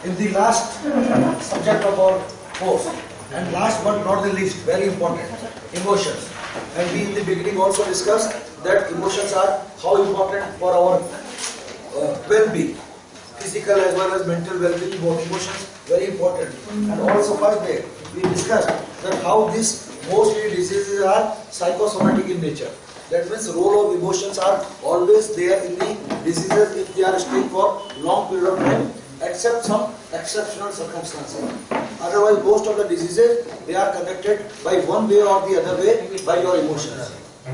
in the last subject of our course, and last but not the least, very important, emotions. And we in the beginning also discussed that emotions are how important for our well-being, physical as well as mental well-being, both emotions very important. And also first day we discussed that how these mostly diseases are psychosomatic in nature. That means the role of emotions are always there in the diseases if they are staying for long period of time, except some exceptional circumstances. Otherwise, most of the diseases, they are connected by one way or the other way by your emotions.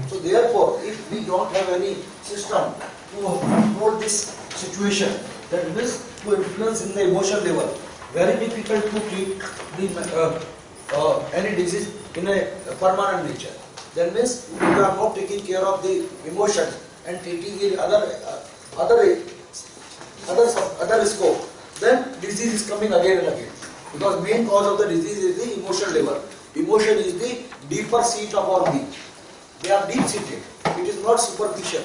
So therefore, if we don't have any system to control this situation, that means to influence in the emotion level, very difficult to treat any disease in a permanent nature. That means if you are not taking care of the emotions and treating the other scope, then disease is coming again and again. Because main cause of the disease is the emotional level. Emotion is the deeper seat of our being. They are deep seated. It is not superficial.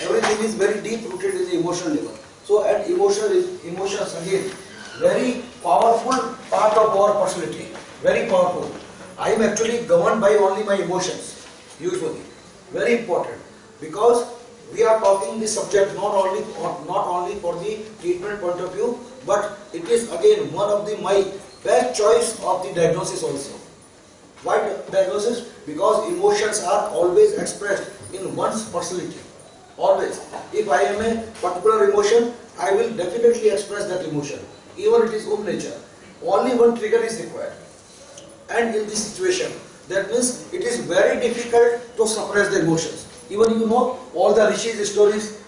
Everything is very deep rooted in the emotional level. So, and emotions again, very powerful part of our personality. Very powerful. I am actually governed by only my emotions. Usually, very important, because we are talking this subject not only for the treatment point of view, but it is again one of my best choice of the diagnosis also. Why diagnosis? Because emotions are always expressed in one's personality. Always. If I am a particular emotion, I will definitely express that emotion, even it is of nature. Only one trigger is required. And in this situation, that means it is very difficult to suppress the emotions. Even you know all the Rishi's stories,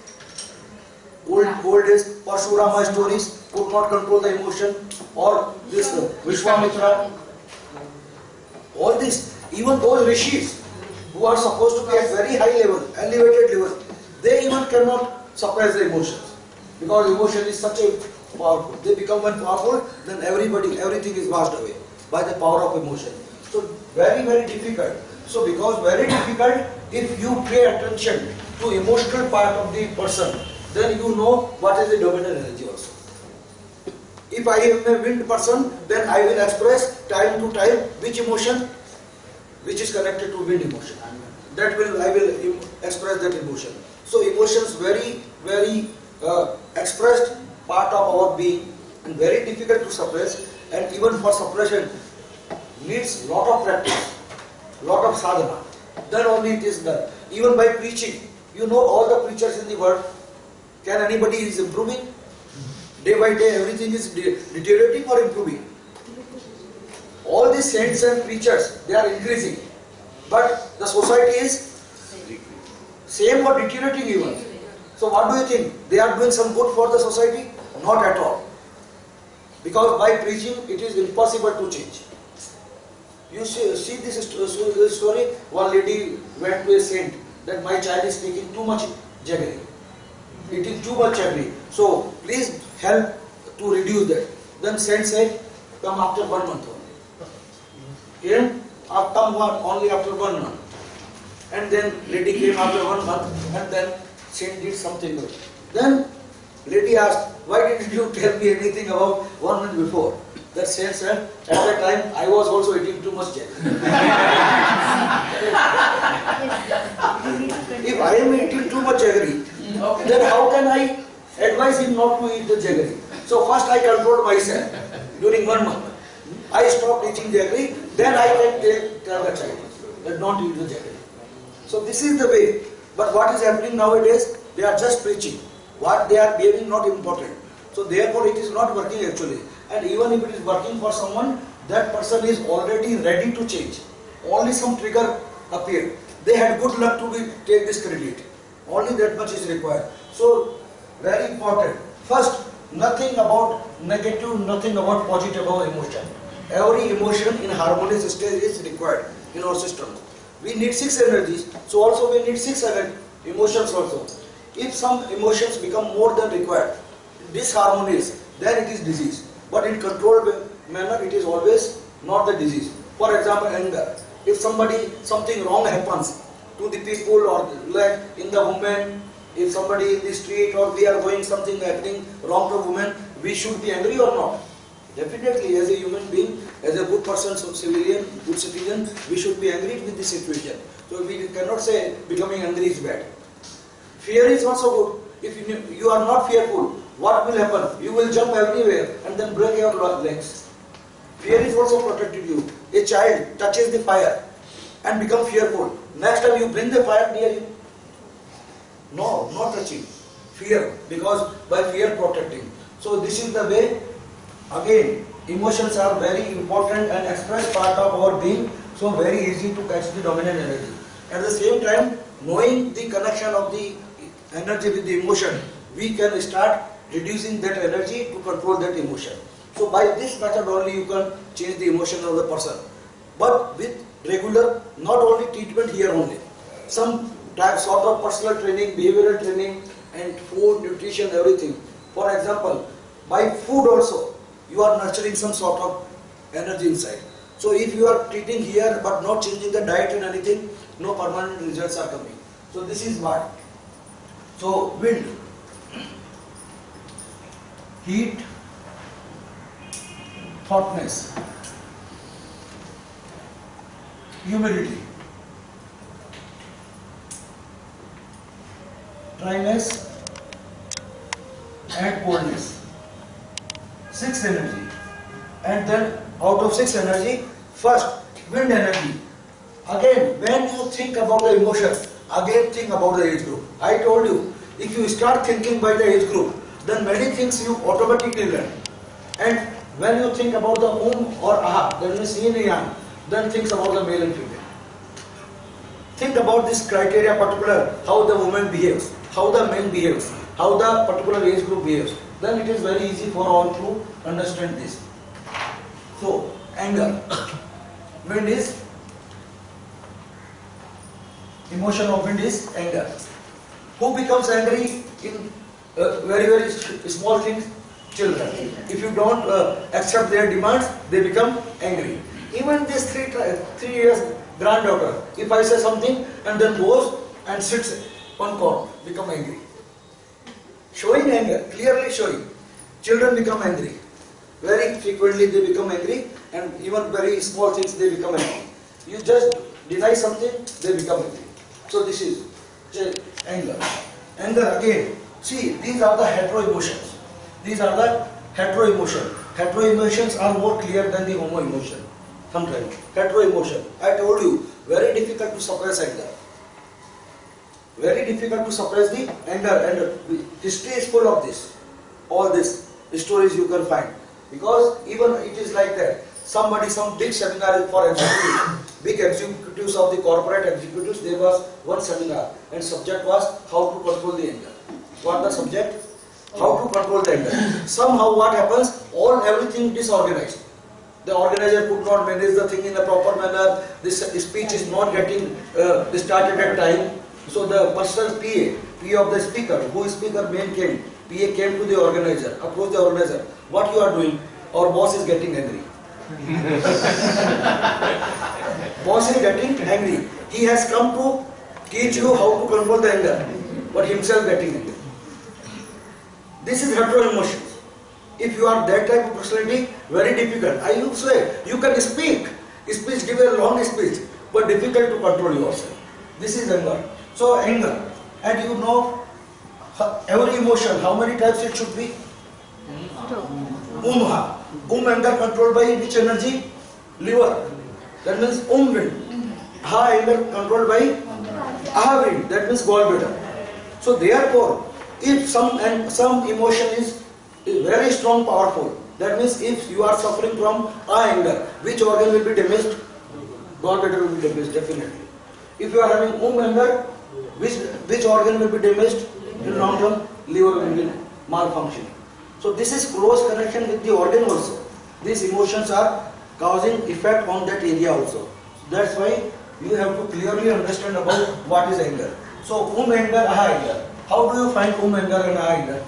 old days, Parshurama stories, could not control the emotion, or this Vishwamitra. All this, even those Rishis who are supposed to be at very high level, elevated level, they even cannot suppress the emotions. Because emotion is such a powerful. They become when powerful, then everything is washed away by the power of emotion. So very, very difficult. So because very difficult, if you pay attention to emotional part of the person, then you know what is the dominant energy also. If I am a wind person, then I will express time to time which emotion, which is connected to wind emotion. I will express that emotion. So emotions very, very expressed part of our being and very difficult to suppress, and even for suppression needs lot of practice, lot of sadhana. Then only it is done. Even by preaching, you know all the preachers in the world, can anybody is improving? Day by day everything is deteriorating or improving? All these saints and preachers, they are increasing. But the society is same or deteriorating even. So what do you think? They are doing some good for the society? Not at all. Because by preaching it is impossible to change. You see this story, one lady went to a saint that my child is taking too much jaggery, eating too much jaggery. So please help to reduce that. Then saint said, come after 1 month only. Came, come only after 1 month. And then lady came after 1 month, and then saint did something good. Then lady asked, why didn't you tell me anything about 1 month before? That saint said, at that time I was also eating too much jaggery. If I am eating too much jaggery, then how can I advise him not to eat the jaggery? So first I controlled myself during 1 month. I stopped eating jaggery, then I can tell the child that not eat the jaggery. So this is the way. But what is happening nowadays? They are just preaching. What they are behaving not important. So therefore it is not working actually. And even if it is working for someone, that person is already ready to change. Only some trigger appeared. They had good luck to take this credit. Only that much is required. So very important. First, nothing about negative, nothing about positive emotion. Every emotion in harmonious state is required in our system. We need 6 energies, so also we need 6 emotions also. If some emotions become more than required, disharmonious, then it is disease. But in controlled manner, it is always not the disease. For example, anger. If something wrong happens to the people or like in the woman, if somebody in the street or we are going something happening wrong to women, we should be angry or not? Definitely, as a human being, as a good person, civilian, good citizen, we should be angry with the situation. So we cannot say becoming angry is bad. Fear is also good. If you are not fearful, what will happen? You will jump everywhere and then break your legs. Fear is also protected you. A child touches the fire and become fearful. Next time you bring the fire near you. No, not touching. Fear, because by fear protecting. So this is the way. Again, emotions are very important and express part of our being. So very easy to catch the dominant energy. At the same time, knowing the connection of the energy with the emotion, we can start reducing that energy to control that emotion. So by this method only you can change the emotion of the person. But with regular, not only treatment here only, some type sort of personal training, behavioral training and food, nutrition, everything. For example, by food also, you are nurturing some sort of energy inside. So if you are treating here but not changing the diet and anything, no permanent results are coming. So this is what. So wind, heat, hotness, humidity, dryness and coldness. 6 energy. And then out of 6 energy, first wind energy. Again, when you think about the emotion, again think about the age group. I told you, if you start thinking by the age group, then many things you automatically learn. And when you think about the or aha, that means yin and yang, then think about the male and female. Think about this criteria particular, how the woman behaves, how the man behaves, how the particular age group behaves. Then it is very easy for all to understand this. So, anger. Wind is, emotion of wind is anger. Who becomes angry in very, very small things? Children. If you don't accept their demands, they become angry. Even this 3 years granddaughter, if I say something and then goes and sits on corner, become angry. Showing anger, clearly showing. Children become angry. Very frequently they become angry, and even very small things they become angry. You just deny something, they become angry. So this is anger. Anger again. See, these are the hetero emotions. These are the hetero emotions. Hetero emotions are more clear than the homo emotion. Sometimes. Hetero emotion. I told you, very difficult to suppress anger. Very difficult to suppress the anger, and history is full of this. All these stories you can find. Because even it is like that. Somebody, some big seminar for executives, big executives of the corporate executives, there was one seminar and subject was how to control the anger. What the subject? How to control the anger. Somehow what happens? Everything disorganized. The organizer could not manage the thing in a proper manner. This speech is not getting started at time. So the person's PA of the speaker, who speaker main came, PA came to the organizer, approached the organizer. What you are doing? Our boss is getting angry. Boss is getting angry. He has come to teach you how to control the anger, but himself getting angry. This is hetero emotions. If you are that type of personality, very difficult. I would say you can speak, give a long speech, but difficult to control yourself. This is anger. So anger, and you know every emotion, how many types it should be? Anger controlled by which energy? Liver. That means wind. Ha anger controlled by aha wind. That means gallbladder. So therefore, if some emotion is very strong, powerful, that means if you are suffering from anger, which organ will be damaged? Gallbladder will be damaged definitely. If you are having anger, which organ will be damaged? In long term, liver will be malfunctioning. So this is close connection with the organ also. These emotions are causing effect on that area also. That's why you have to clearly understand about what is anger. So anger, aha anger. How do you find anger and aha anger?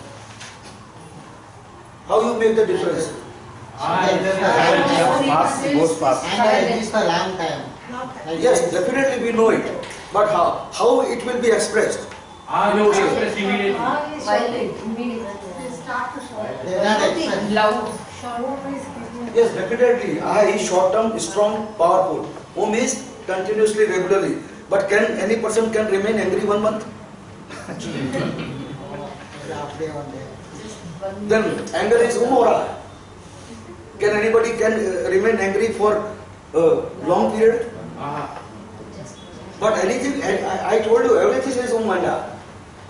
How you make the difference? Goes fast. Anger exists for long time. Yes, definitely we know it. But how it will be expressed? Expressed immediately. They not express. Loud. Yes, definitely. I is short term, strong, powerful. Whom is continuously, regularly. But can any person can remain angry 1 month? Half day, 1 day. Then anger is or ah? Can anybody can remain angry for long period? But anything, I told you, everything is and ah.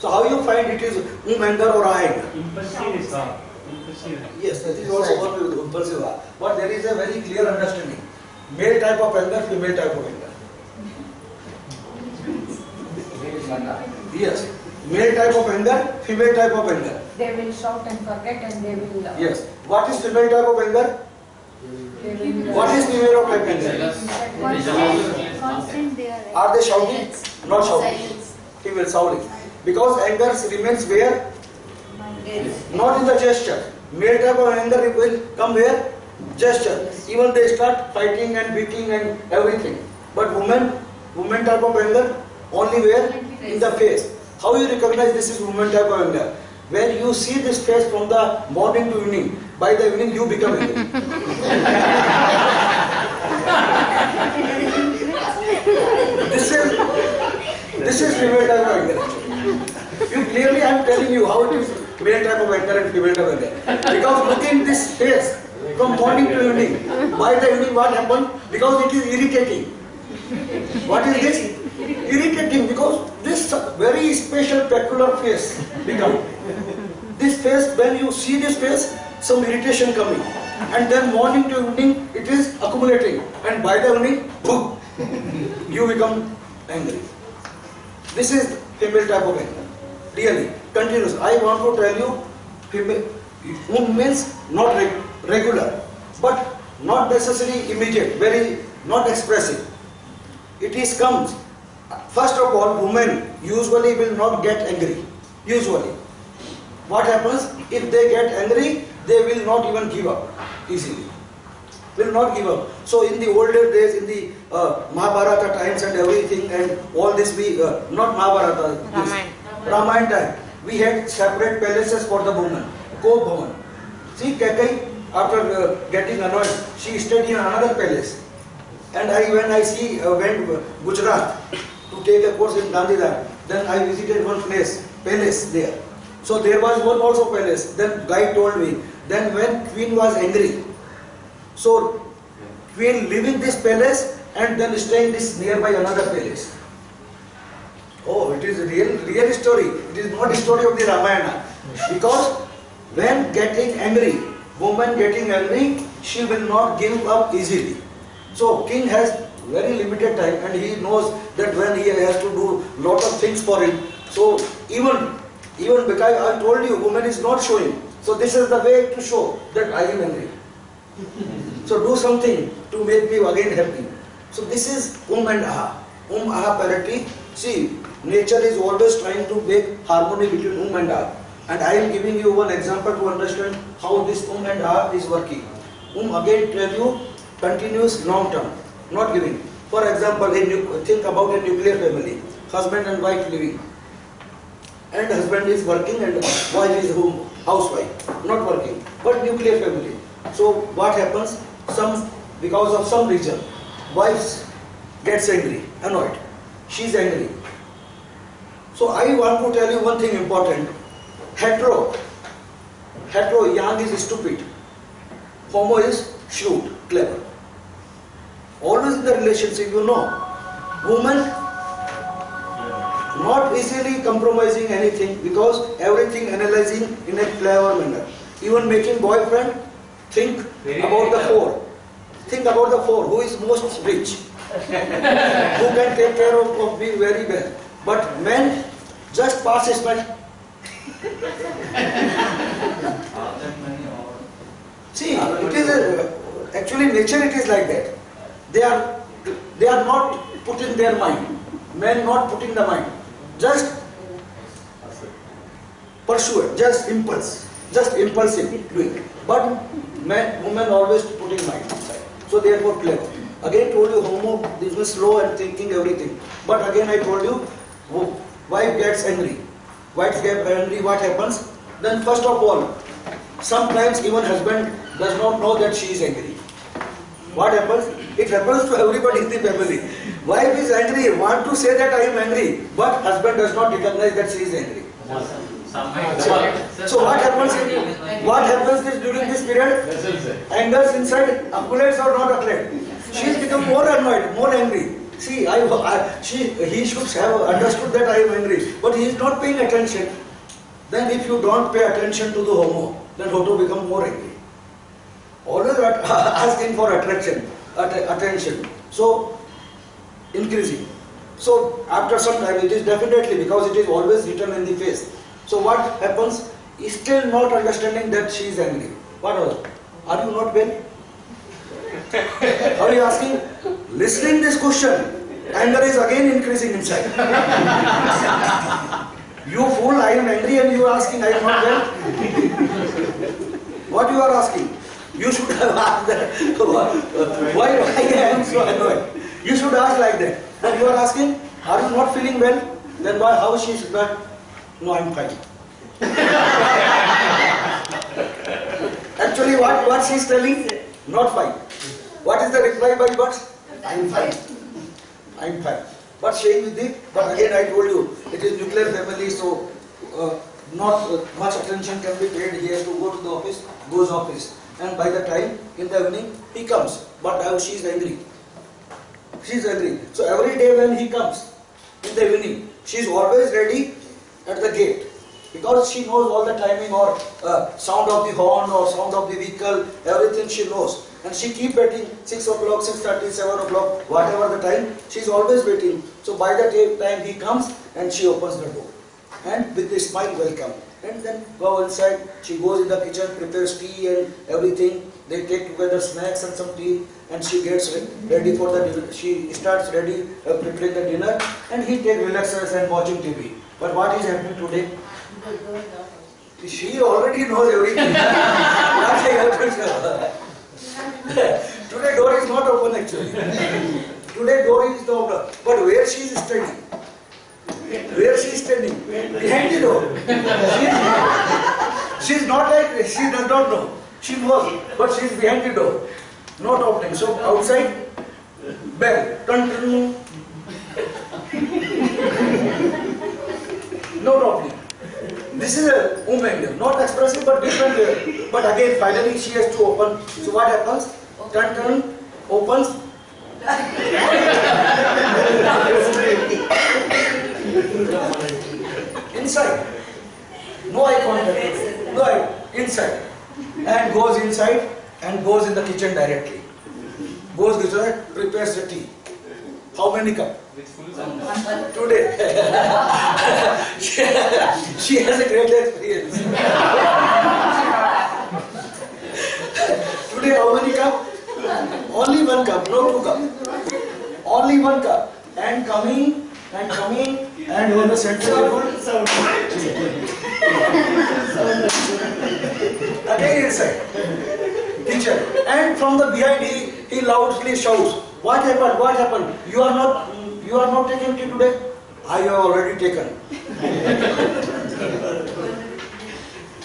So how you find it is anger or anger? Impulsive is wrong. Impulsive. Yes, that is also one with impulsive. But there is a very clear understanding. Male type of anger, female type of anger. Yes. Male type of anger, female type of anger. They will shout and forget and they will. Yes. What is female type of anger? They will. What is female type of anger? Constant they are. Are they shouting? Not shouting. Silence. Female shouting. Because anger remains where? Not in the gesture. Male type of anger will come where? Gesture. Even they start fighting and beating and everything. But woman type of anger only where? In the face. How you recognize this is woman type of anger? When you see this face from the morning to evening, by the evening you become angry. This is female type of anger. You clearly, I am telling you how it is male type of anger and female type of anger. Because looking this face from morning to evening, by the evening what happened? Because it is irritating. What is this? Irritating, because this very special peculiar face become. This face, when you see this face, some irritation coming. And then morning to evening, it is accumulating. And by the evening, boom, you become angry. This is female type of anger. Really, continuous. I want to tell you, female means not regular, but not necessarily immediate, very not expressive. It is comes. First of all, women usually will not get angry. Usually. What happens? If they get angry, they will not even give up easily. Will not give up. So in the older days, in the Mahabharata times and everything, and all this not Mahabharata, Ramayana time, we had separate palaces for the women. Ko-Bhavan. See, Kakai, after getting annoyed, she stayed in another palace. And when I went Gujarat to take a course in Gandhidham, then I visited one palace there. So there was one also palace. Then guide told me. Then when Queen was angry, so Queen leaving this palace and then staying this nearby another palace. Oh, it is a real story. It is not a story of the Ramayana. Because when getting angry, woman getting angry, she will not give up easily. So king has very limited time and he knows that when he has to do lot of things for him. So even because I told you, woman is not showing. So this is the way to show that I am angry. So do something to make me again happy. So this is and aha. Aha parity. See, nature is always trying to make harmony between and aha. And I am giving you one example to understand how this and aha is working. Again tell you, continuous long term, not giving. For example, think about a nuclear family, husband and wife living. And husband is working and wife is housewife, not working, but nuclear family. So what happens? Because of some reason, wife gets angry, annoyed. She is angry. So I want to tell you one thing important. Hetero, young is stupid. Homo is shrewd, clever. Always in the relationship, you know, woman not easily compromising anything because everything analyzing in a clever manner. Even making boyfriend, think about the four. Think about the four. Who is most rich? Who can take care of me very well? But men just pass his money. See, it is actually nature. It is like that. They are not putting their mind. Men not putting the mind. Just pursuit, just impulse, just impulsive doing. But women always putting mind inside. So therefore clever. Again told you, homo is slow and thinking everything. But again I told you, wife gets angry. Wife gets angry, what happens? Then first of all, Sometimes even husband does not know that she is angry. What happens? It happens to everybody in the family. Wife is angry, want to say that I am angry, but husband does not recognize that she is angry. So what happens is during this period? Anger inside accumulates or not accumulates? She has become more annoyed, more angry. See, he should have understood that I am angry, but he is not paying attention. Then if you don't pay attention to the homo, then how to become more angry? Always asking for attention. So, increasing. So, after some time, it is definitely because it is always written in the face. So, what happens? Still not understanding that she is angry. What else? Are you not well? How are you asking? Listening this question, anger is again increasing inside. You fool, I am angry and you are asking, I am not well. What you are asking? You should have asked that. Why I am so annoyed? You should ask like that. And you are asking, are you not feeling well? Then why? How she is not? No, I am fine. Actually, what she is telling? Not fine. What is the reply by birds? I am fine. I am fine. But shame with it. But again, I told you, it is nuclear family, so not much attention can be paid. He has to go to the office, goes office. And by the time, in the evening, he comes. But now she is angry. She is angry. So every day when he comes, in the evening, she is always ready at the gate. Because she knows all the timing or sound of the horn or sound of the vehicle, everything she knows. And she keep waiting, 6 o'clock, 6:30, 7 o'clock, whatever the time, she is always waiting. So by the time he comes and she opens the door. And with a smile, welcome. And then go inside, she goes in the kitchen, prepares tea and everything. They take together snacks and some tea and she gets ready for the dinner. She starts ready preparing the dinner and he takes relaxers and watching TV. But what is happening today? She already knows everything. What I have to say. Today door is not open actually. Today door is not open. But where she is standing? Where she is standing? Behind the door. She is not like, she does not know. She knows, but she is behind the door. Not opening. So outside, bell. Turn, turn. Not opening. This is a woman, not expressive but different. But again, finally she has to open. So what happens? Turn, turn, opens. Inside. No eye contact. No eye. Inside. And goes inside and goes in the kitchen directly. Goes inside, prepares the tea. How many cups? Today. she has a great experience. Today how many cups? Only 1 cup, no 2 cups. Only 1 cup. And coming and on the center table. Again inside. Kitchen. And from the behind he loudly shouts. What happened? What happened? You are not taking tea today? I have already taken.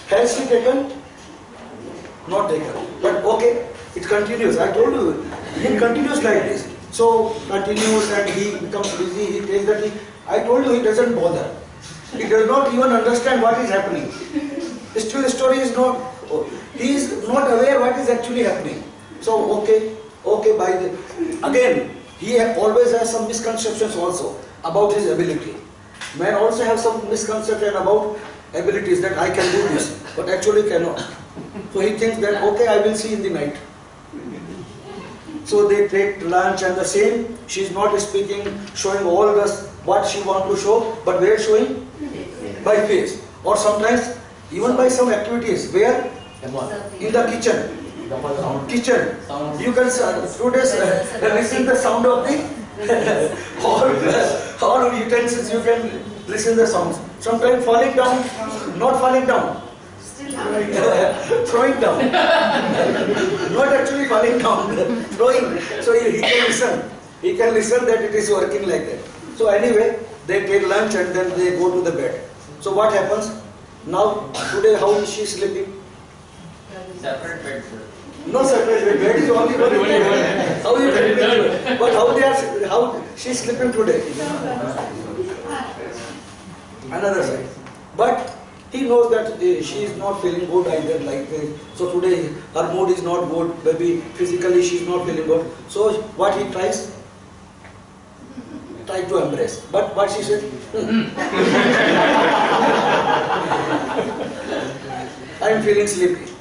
Has she taken? Not taken. But okay, it continues. I told you, it continues like this. So continues and he becomes busy, he takes the tea. I told you he doesn't bother. He does not even understand what is happening. Still the story is not, he is not aware what is actually happening. So okay, again, he always has some misconceptions also about his ability. Man also have some misconception about abilities that I can do this, but actually cannot. So he thinks that okay, I will see in the night. So they take lunch and the same, she is not speaking, showing all this, what she want to show, but where showing? By face. Or sometimes even by some activities, where? In the kitchen. Kitchen. You can listen the sound of the all utensils, you can listen the sounds. Sometimes falling down, not falling down. Throwing down. Not actually falling down, throwing. So he can listen. He can listen that it is working like that. So anyway, they take lunch and then they go to the bed. So what happens? Now, today how is she sleeping? Separate bed, sir. No separate bed. Bed is only one. How you can bed? But how she is sleeping today? Another side. But he knows that she is not feeling good either like this. So today her mood is not good. Maybe physically she is not feeling good. So what he tries? Try to embrace. But what she said? I am feeling sleepy.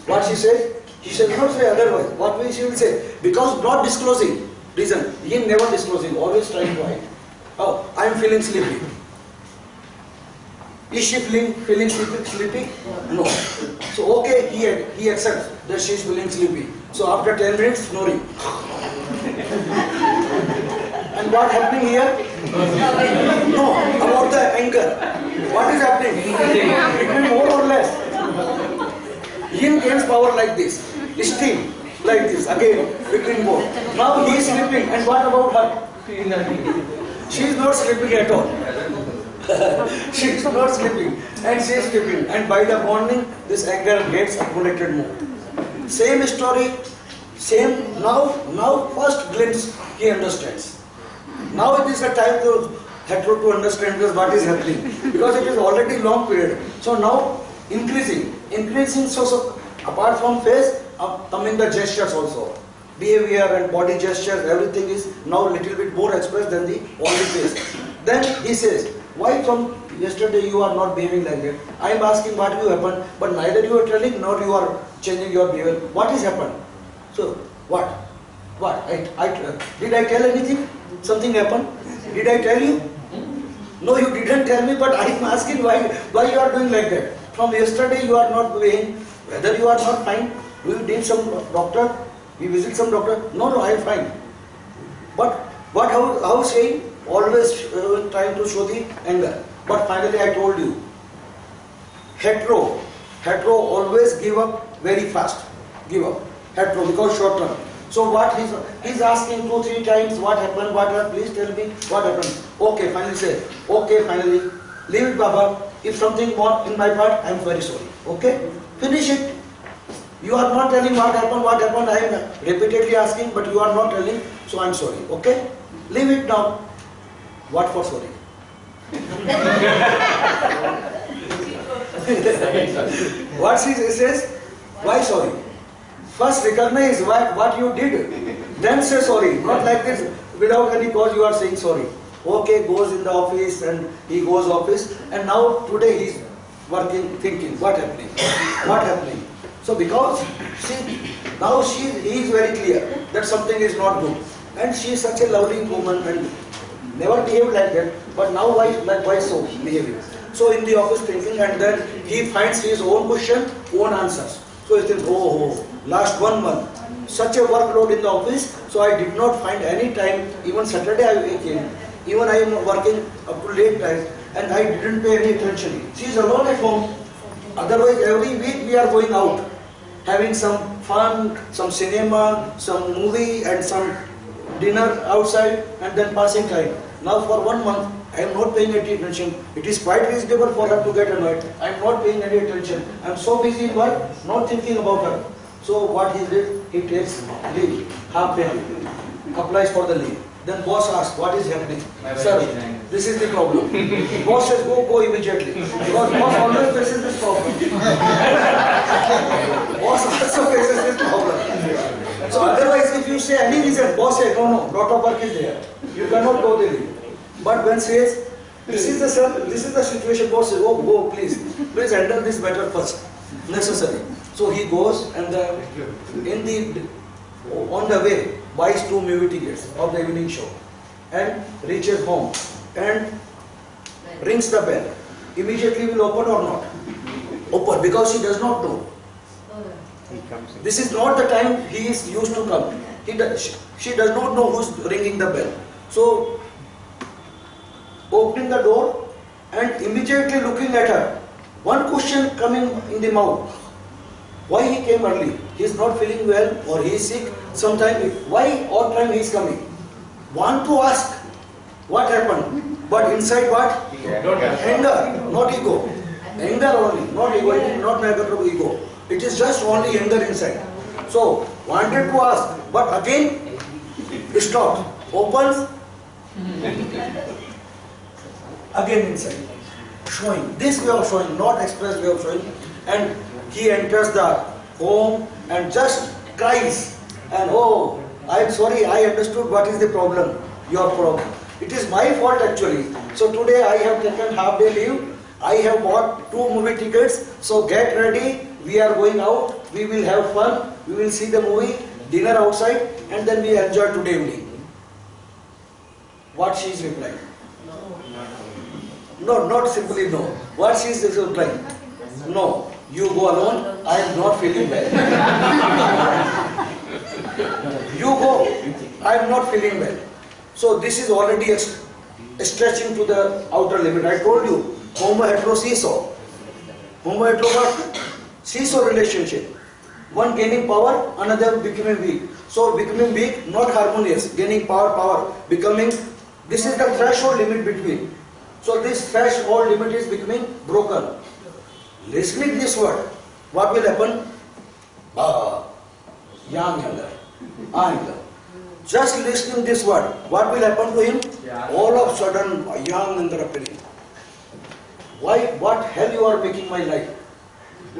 What she said? She shall not say otherwise. What will she will say? Because not disclosing. Reason. He never disclosing. Always trying to hide. Oh, I am feeling sleepy. Is she feeling sleepy? No. So okay, he accepts that she is feeling sleepy. So after 10 minutes, snoring. And what happening here? No, about the anger. What is happening? It will be more or less. Yin gains power like this. Steam like this. Again, between both. Now he is sleeping. And what about her? She is not sleeping at all. She is not sleeping. And she is sleeping. And by the morning, this anger gets accumulated more. Same story. Same. Now first glimpse he understands. Now it is the time to understand what is happening. Because it is already long period. So now increasing. So apart from face, coming the gestures also. Behavior and body gestures, everything is now little bit more expressed than the only face. Then he says, why from yesterday you are not behaving like that? I am asking what you happened, but neither you are telling nor you are changing your behavior. What is happened? So what? Did I tell anything? Something happened? Did I tell you? No, you didn't tell me, but I am asking why you are doing like that. From yesterday you are not behaving. Whether you are not fine, do you need some doctor? You visit some doctor? No, I am fine. But how saying? Always trying to show the anger. But finally I told you, hetero always give up very fast. Give up. Hetero, because short term. So what he's asking 2-3 times, what happened, please tell me, what happened. Okay, finally say, okay, finally, leave it Baba. If something more in my part, I am very sorry. Okay? Finish it. You are not telling what happened, I am repeatedly asking, but you are not telling, so I am sorry. Okay? Leave it now. What for sorry? What she says? Why sorry? First recognize what you did, then say sorry. Not like this, without any cause you are saying sorry. Okay, goes in the office and he goes office, and now today he is working, thinking, what happening? So because he is very clear that something is not good. And she is such a lovely woman and never behaved like that, but now why so behaving? So in the office thinking, and then he finds his own question, own answers. So he thinks, last 1 month, such a workload in the office, so I did not find any time, even Saturday I came, even I am working up to late night, and I didn't pay any attention. She is alone at home. Otherwise every week we are going out, having some fun, some cinema, some movie and some dinner outside, and then passing time. Now for 1 month, I am not paying any attention. It is quite reasonable for her to get annoyed. I am not paying any attention. I am so busy in work, not thinking about her. So what he did, he takes leave, half day, applies for the leave. Then boss asks, what is happening? Sir, this is the problem. Boss says, go immediately. Because boss always faces this problem. Boss also faces this problem. So otherwise, if you say any reason, boss says, no, lot of work is there. You cannot go there. But when says, this is the situation, boss says, go please handle this matter first. Necessary. So he goes and on the way buys 2 movie tickets of the evening show and reaches home and rings the bell. Immediately will open or not? Open, because she does not know. This is not the time he is used to come. She does not know who is ringing the bell. So opening the door and immediately looking at her, one question coming in the mouth. Why he came early? He is not feeling well or he is sick. Sometime, why all time he is coming? Want to ask what happened, but inside what? Anger, not ego. Anger only, not ego. It is not matter of ego. It is just only anger inside. So, wanted to ask, but again, stopped. Opens, again inside. Showing, this way of showing, not express way of showing. And he enters the home and just cries. And oh, I am sorry, I understood what is the problem, your problem. It is my fault actually. So today I have taken half day leave. I have bought 2 movie tickets. So get ready. We are going out. We will have fun. We will see the movie, dinner outside, and then we enjoy today evening. What she is replying? No, not simply no. What she is replying? No, you go alone. I am not feeling well. You go. I am not feeling well. So this is already stretching to the outer limit. I told you, homo-hetero seesaw. Homo-hetero what? Seesaw relationship. One gaining power, another becoming weak. So becoming weak, not harmonious. Gaining power, becoming. This is the threshold limit between. So this threshold limit is becoming broken. Listening this word, what will happen? Young anger, anger. Just listening this word, what will happen to him? All of a sudden, young anger appearing. Why? What hell you are making my life?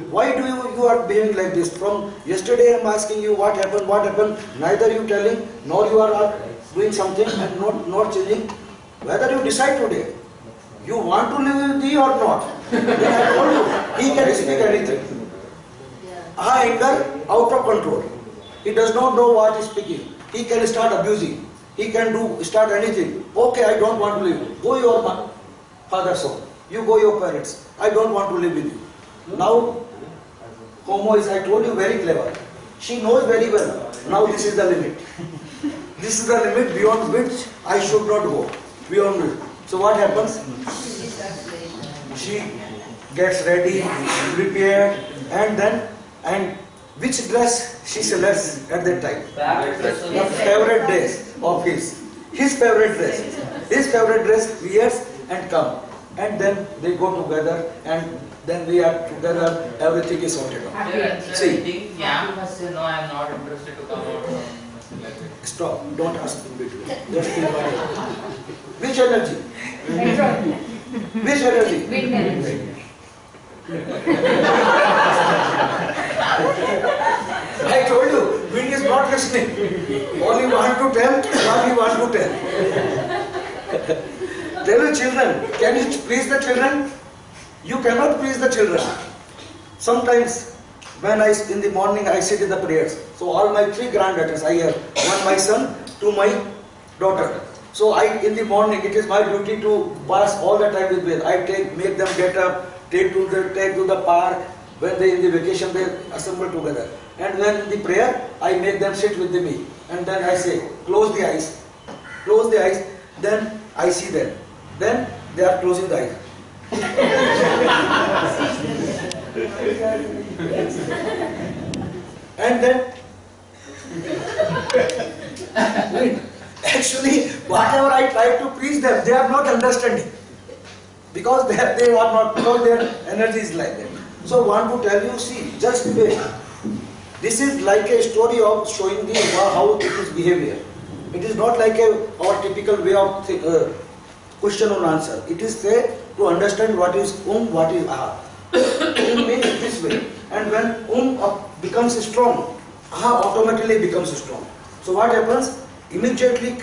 Why do you are behaving like this? From yesterday I am asking you what happened, what happened. Neither you telling, nor you are doing something and not changing. Whether you decide today, you want to live with me or not. Then I told you, he can speak anything. Anger, out of control. He does not know what he is speaking. He can start abusing. He can start anything. Okay, I don't want to live. Go your father's home. You go your parents. I don't want to live with you. Now, homo is, I told you, very clever. She knows very well. Now this is the limit. This is the limit beyond which I should not go. Beyond it. So what happens? She gets ready, prepared, and which dress she selects at that time? The favorite dress of his. His favorite dress. His favorite dress wears and come. And then they go together and then we are together, everything is sorted out. See. Yeah, no, I am not interested to come out. Stop, don't ask in between. Just think about it. Which energy? Which energy? Wind energy. I told you, wind is not listening. Only want to tell what you want to tell. Tell the children, can you please the children? You cannot please the children. Sometimes when in the morning I sit in the prayers. So all my 3 granddaughters I have. One my son, 2 my daughter. So in the morning it is my duty to pass all the time with them. I make them get up, take to the park. When they in the vacation they assemble together. And when in the prayer I make them sit with me. And then I say, close the eyes. Close the eyes. Then I see them. Then they are closing the eyes. And then actually whatever I try to preach them, they are not understanding. Because they are not, because their energy is like that. So I want to tell you, see, just wait. This is like a story of showing the how it is behavior. It is not like our typical way of question and answer. It is say to understand what is what is aha. Means this way. And when becomes strong, aha automatically becomes strong. So what happens? Immediately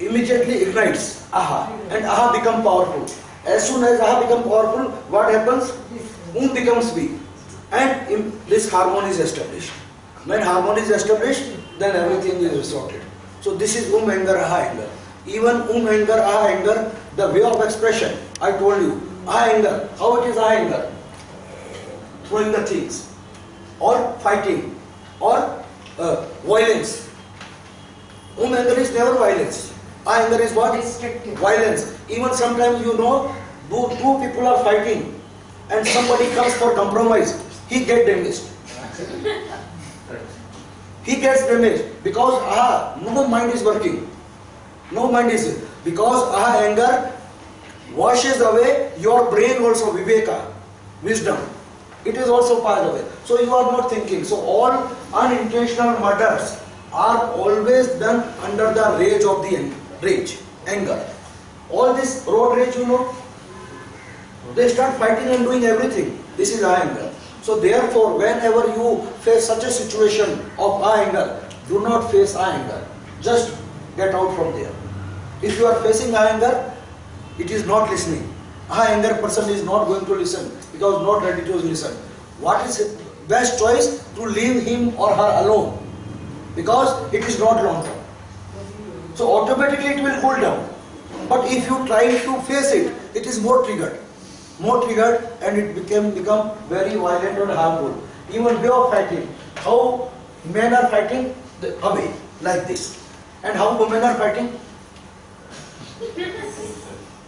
ignites aha, and aha become powerful. As soon as aha become powerful, what happens? Becomes weak, and this harmony is established. When harmony is established, then everything is sorted. So this is anger, aha anger. Even anger, aha anger, the way of expression. I told you, aha anger. How it is aha anger? Throwing the things, or fighting, or violence. Anger is never violence. Aha anger is what? Destructive. Violence. Even sometimes two people are fighting, and somebody comes for compromise. He gets damaged. He gets damaged because no mind is working. No mind is, because anger washes away your brain also, viveka, wisdom. it is also passed away. So you are not thinking. So all unintentional murders are always done under the rage of the anger. All this road rage, you know, they start fighting and doing everything. This is anger. So therefore, whenever you face such a situation of anger, do not face anger. Just get out from there. If you are facing anger, it is not listening. Anger person is not going to listen because not ready to listen. What is the best choice? To leave him or her alone, because it is not long term. So automatically it will cool down. But if you try to face it, it is more triggered, and it become very violent and harmful. Even way of fighting, how men are fighting away like this, and how women are fighting,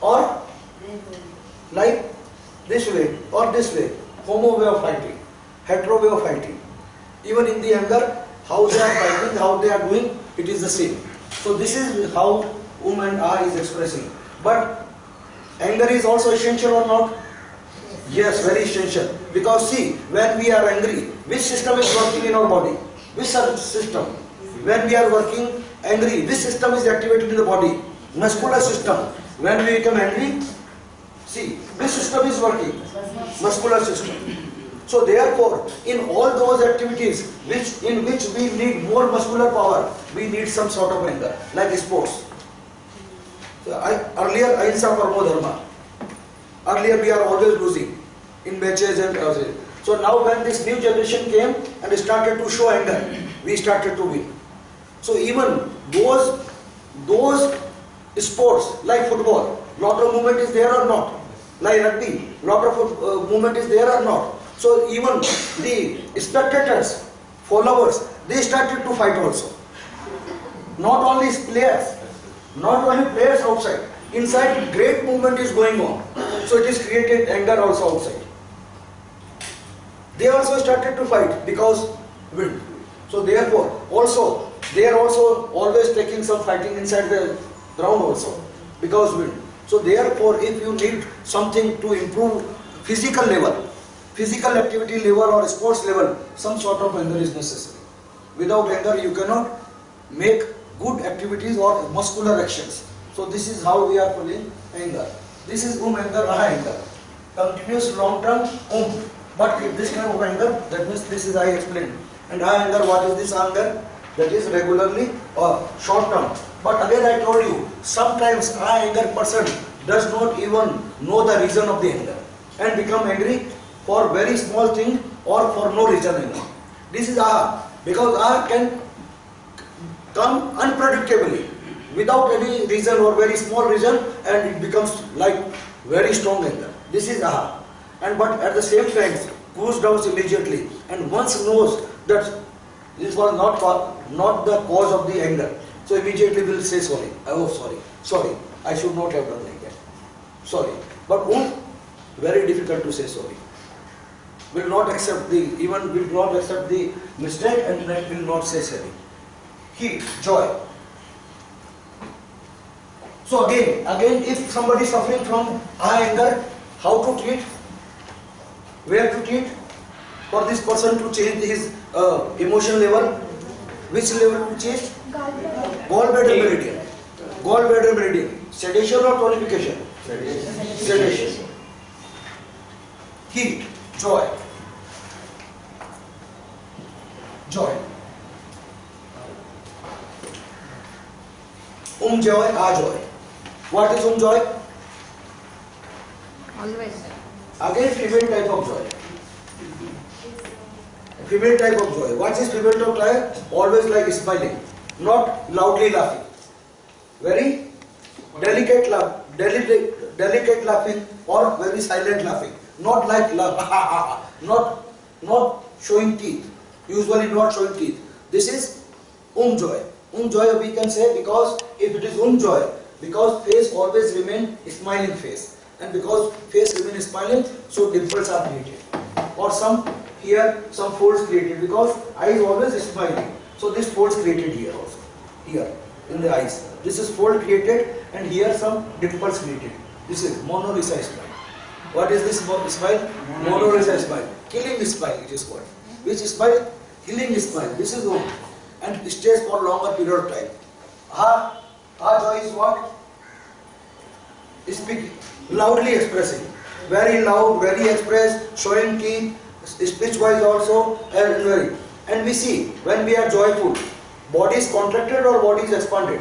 or like this way or this way, homo way of fighting, hetero way of fighting. Even in the anger, how they are fighting, how they are doing, it is the same. So this is how woman is expressing. But anger is also essential or not? Yes, very essential. Because see, when we are angry, which system is working in our body? Which system? When we are working angry, which system is activated in the body? Muscular system. When we become angry, see, which system is working? Muscular system. So therefore, in all those activities in which we need more muscular power, we need some sort of anger, like sports. So earlier, ahimsa paramo dharma. Earlier we are always losing in matches and others. So now when this new generation came and started to show anger, we started to win. So even those sports like football, lot of movement is there or not? Like rugby, lot of movement is there or not? So even the spectators, followers, they started to fight also. Not only players outside. Inside, great movement is going on. So it is created anger also outside. They also started to fight because wind. So therefore, they are also always taking some fighting inside the ground also because wind. So therefore, if you need something to improve physical level, physical activity level or sports level, some sort of anger is necessary. Without anger, you cannot make good activities or muscular actions. So this is how we are feeling anger. This is anger, anger. Continuous long term, But if this kind of anger, that means this is I explained. And anger, what is this anger? That is regularly or short term. But again I told you, sometimes anger person does not even know the reason of the anger and become angry for very small thing or for no reason anymore. This is because can come unpredictably without any reason or very small reason, and it becomes like very strong anger. This is and but at the same time cools down immediately, and once knows that this was not the cause of the anger, so immediately will say sorry. Oh sorry, I should not have done like that. Sorry, but very difficult to say sorry. Will not accept the mistake and will not say sorry. Heat, joy. So again, if somebody is suffering from high anger, how to treat? Where to treat? For this person to change his emotion level, which level to change? Gallbladder meridian. Gallbladder meridian. Sedation or tonification? Sedation. Heat, joy. Joy. Joy, joy. What is joy? Always. Again, female type of joy. Female type of joy. What is female type of joy? Always like smiling, not loudly laughing. Very delicate laughing or very silent laughing. Not like not showing teeth. Usually not showing teeth. This is joy. Joy we can say, because if it is joy, because face always remain smiling face, and because face remains smiling, so dimples are created, or some folds created, because eye is always smiling, so this folds created here also, here in the eyes. This is fold created, and here some dimples created. This is Mona Lisa smile. What is this smile? Monoracial smile. Killing smile it is called. Which smile? Killing smile. This is Om. And it stays for longer period of time. Joy is what? Speaking, loudly expressing. Very loud, very expressed, showing teeth, speech wise also, and very. And we see, when we are joyful, body is contracted or body is expanded?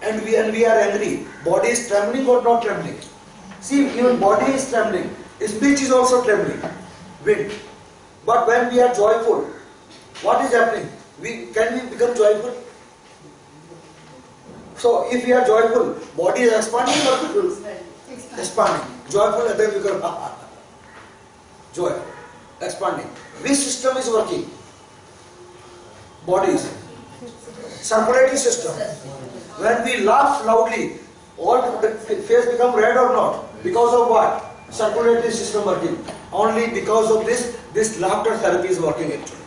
And we are angry, body is trembling or not trembling? See, even body is trembling, speech is also trembling, wind. But when we are joyful, what is happening? Can we become joyful? So, if we are joyful, body is expanding or expanding? Joyful, and then we become joy, expanding. Which system is working? Bodies. Circulatory system. When we laugh loudly, all the face become red or not? Because of what? Circulatory system working. Only because of this laughter therapy is working actually.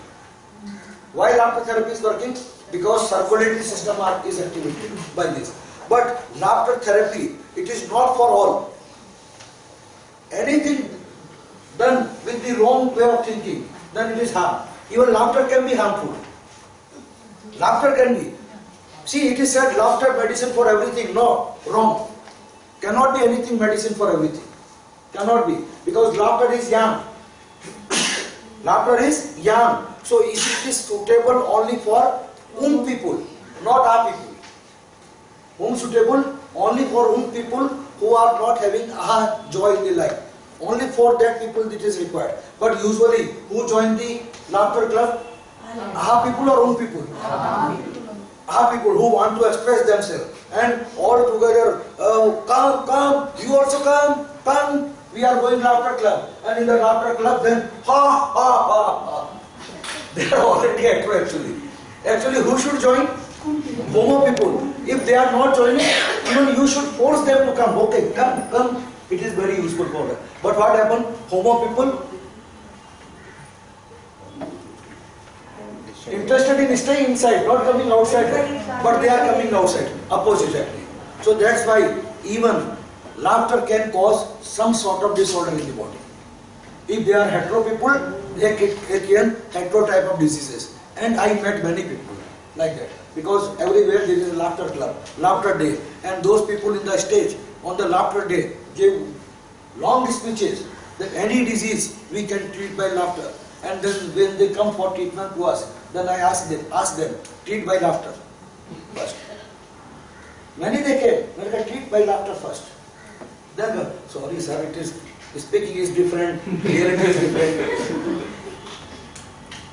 Why laughter therapy is working? Because circulatory system is activated by this. But laughter therapy, it is not for all. Anything done with the wrong way of thinking, then it is harm. Even laughter can be harmful. Laughter can be. See, it is said laughter medicine for everything. No, wrong. Cannot be anything medicine for everything. Cannot be. Because laughter is young. Laughter is young. So it is suitable only for people, not our people. Suitable only for people who are not having joy in their life. Only for that people it is required. But usually, who join the laughter club? People or people? People who want to express themselves. And all together, come, you also come, we are going laughter club. And in the laughter club then, ha. They are already actor actually. Actually, who should join? Homo people. If they are not joining, even you should force them to come. Okay, come. It is very useful for them. But what happened? Homo people interested in staying inside, not coming outside. But they are coming outside. Opposite actually. So that's why even laughter can cause some sort of disorder in the body. If they are hetero people, they can hetero type of diseases. And I met many people like that. Because everywhere there is a laughter club, laughter day. And those people in the stage, on the laughter day, give long speeches that any disease we can treat by laughter. And then when they come for treatment to us, then I ask them, treat by laughter first. Many they came, when they treat by laughter first. Then, sorry sir, it is, speaking is different, reality is different.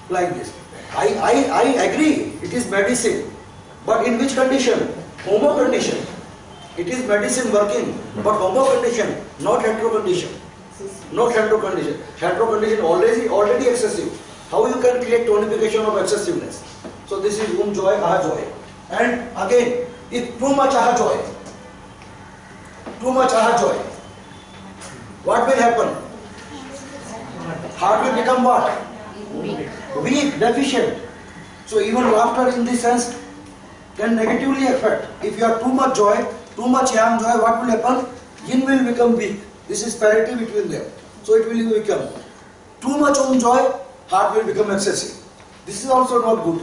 Like this. I agree, it is medicine. But in which condition? Homo condition. It is medicine working, but homo condition, not hetero condition. Not hetero condition. Hetero condition already excessive. How you can create tonification of excessiveness? So this is joy, joy. And again, if too much joy, what will happen? Heart will become what? Weak, deficient. So even laughter in this sense can negatively affect. If you have too much joy, too much young joy, what will happen? Yin will become weak. This is parity between them. So it will become too much joy, heart will become excessive. This is also not good.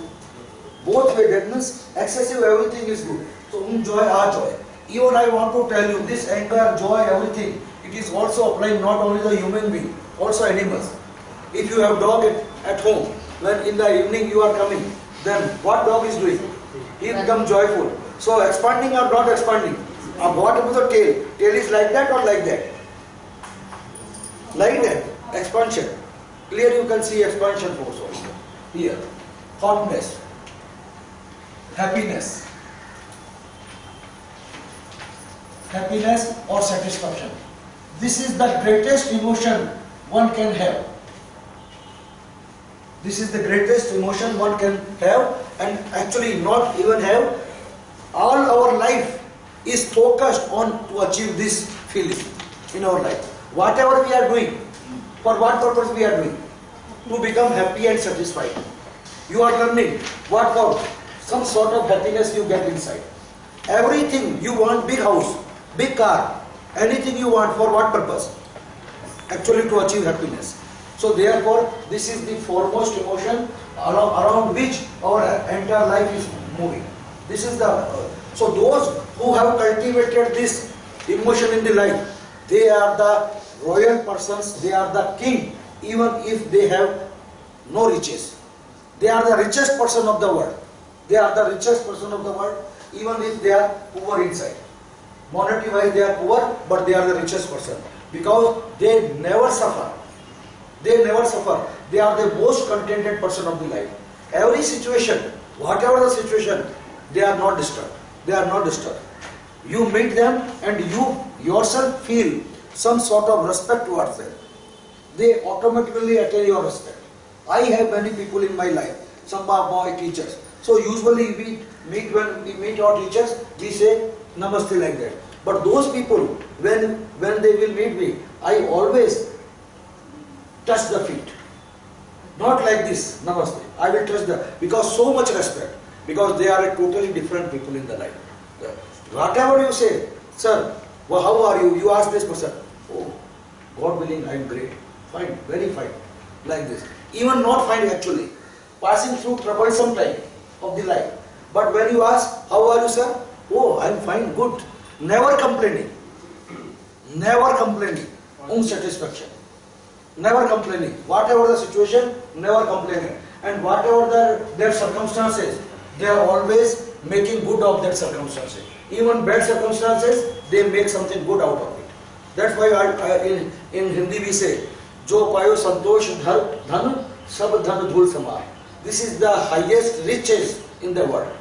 Both way, that means excessive everything is good. So joy, joy. Even I want to tell you, this anger, joy, everything, it is also applying not only the human being, also animals. If you have dog at home, when in the evening you are coming, then what dog is doing? He becomes joyful. So expanding or not expanding? What about the tail? Tail is like that or like that? Like that. Expansion. Clear you can see expansion force also. Here. Hotness. Happiness. Happiness or satisfaction. This is the greatest emotion one can have. This is the greatest emotion one can have, and actually not even have. All our life is focused on to achieve this feeling in our life. Whatever we are doing, for what purpose we are doing? To become happy and satisfied. You are learning what for? Some sort of happiness you get inside. Everything you want, big house, big car, Anything you want, for what purpose? Actually to achieve happiness. So therefore, this is the foremost emotion around which our entire life is moving. This is the, so those who have cultivated this emotion in the life, they are the royal persons, they are the king, even if they have no riches. They are the richest person of the world. They are the richest person of the world, even if they are poor inside. Monetary wise they are poor, but they are the richest person. Because they never suffer. They never suffer. They are the most contented person of the life. Every situation, whatever the situation, they are not disturbed. They are not disturbed. You meet them and you yourself feel some sort of respect towards them. They automatically attain your respect. I have many people in my life, some are my teachers. So usually when we meet our teachers, we say namaste like that. But those people, when they will meet me, I always touch the feet. Not like this, namaste. I will touch the, because so much respect. Because they are a totally different people in the life. Whatever you say, sir, well, how are you? You ask this person. Oh, God willing, I am great. Fine, very fine. Like this. Even not fine actually. Passing through troublesome time of the life. But when you ask, how are you, sir? Oh, I am fine, good. Never complaining. Never complaining. Unsatisfaction. Never complaining. Whatever the situation, never complaining. And whatever their circumstances, they are always making good of that circumstances. Even bad circumstances, they make something good out of it. That's why in Hindi we say, Jo payo santosh dhan, sab dhan dhul samar. This is the highest riches in the world.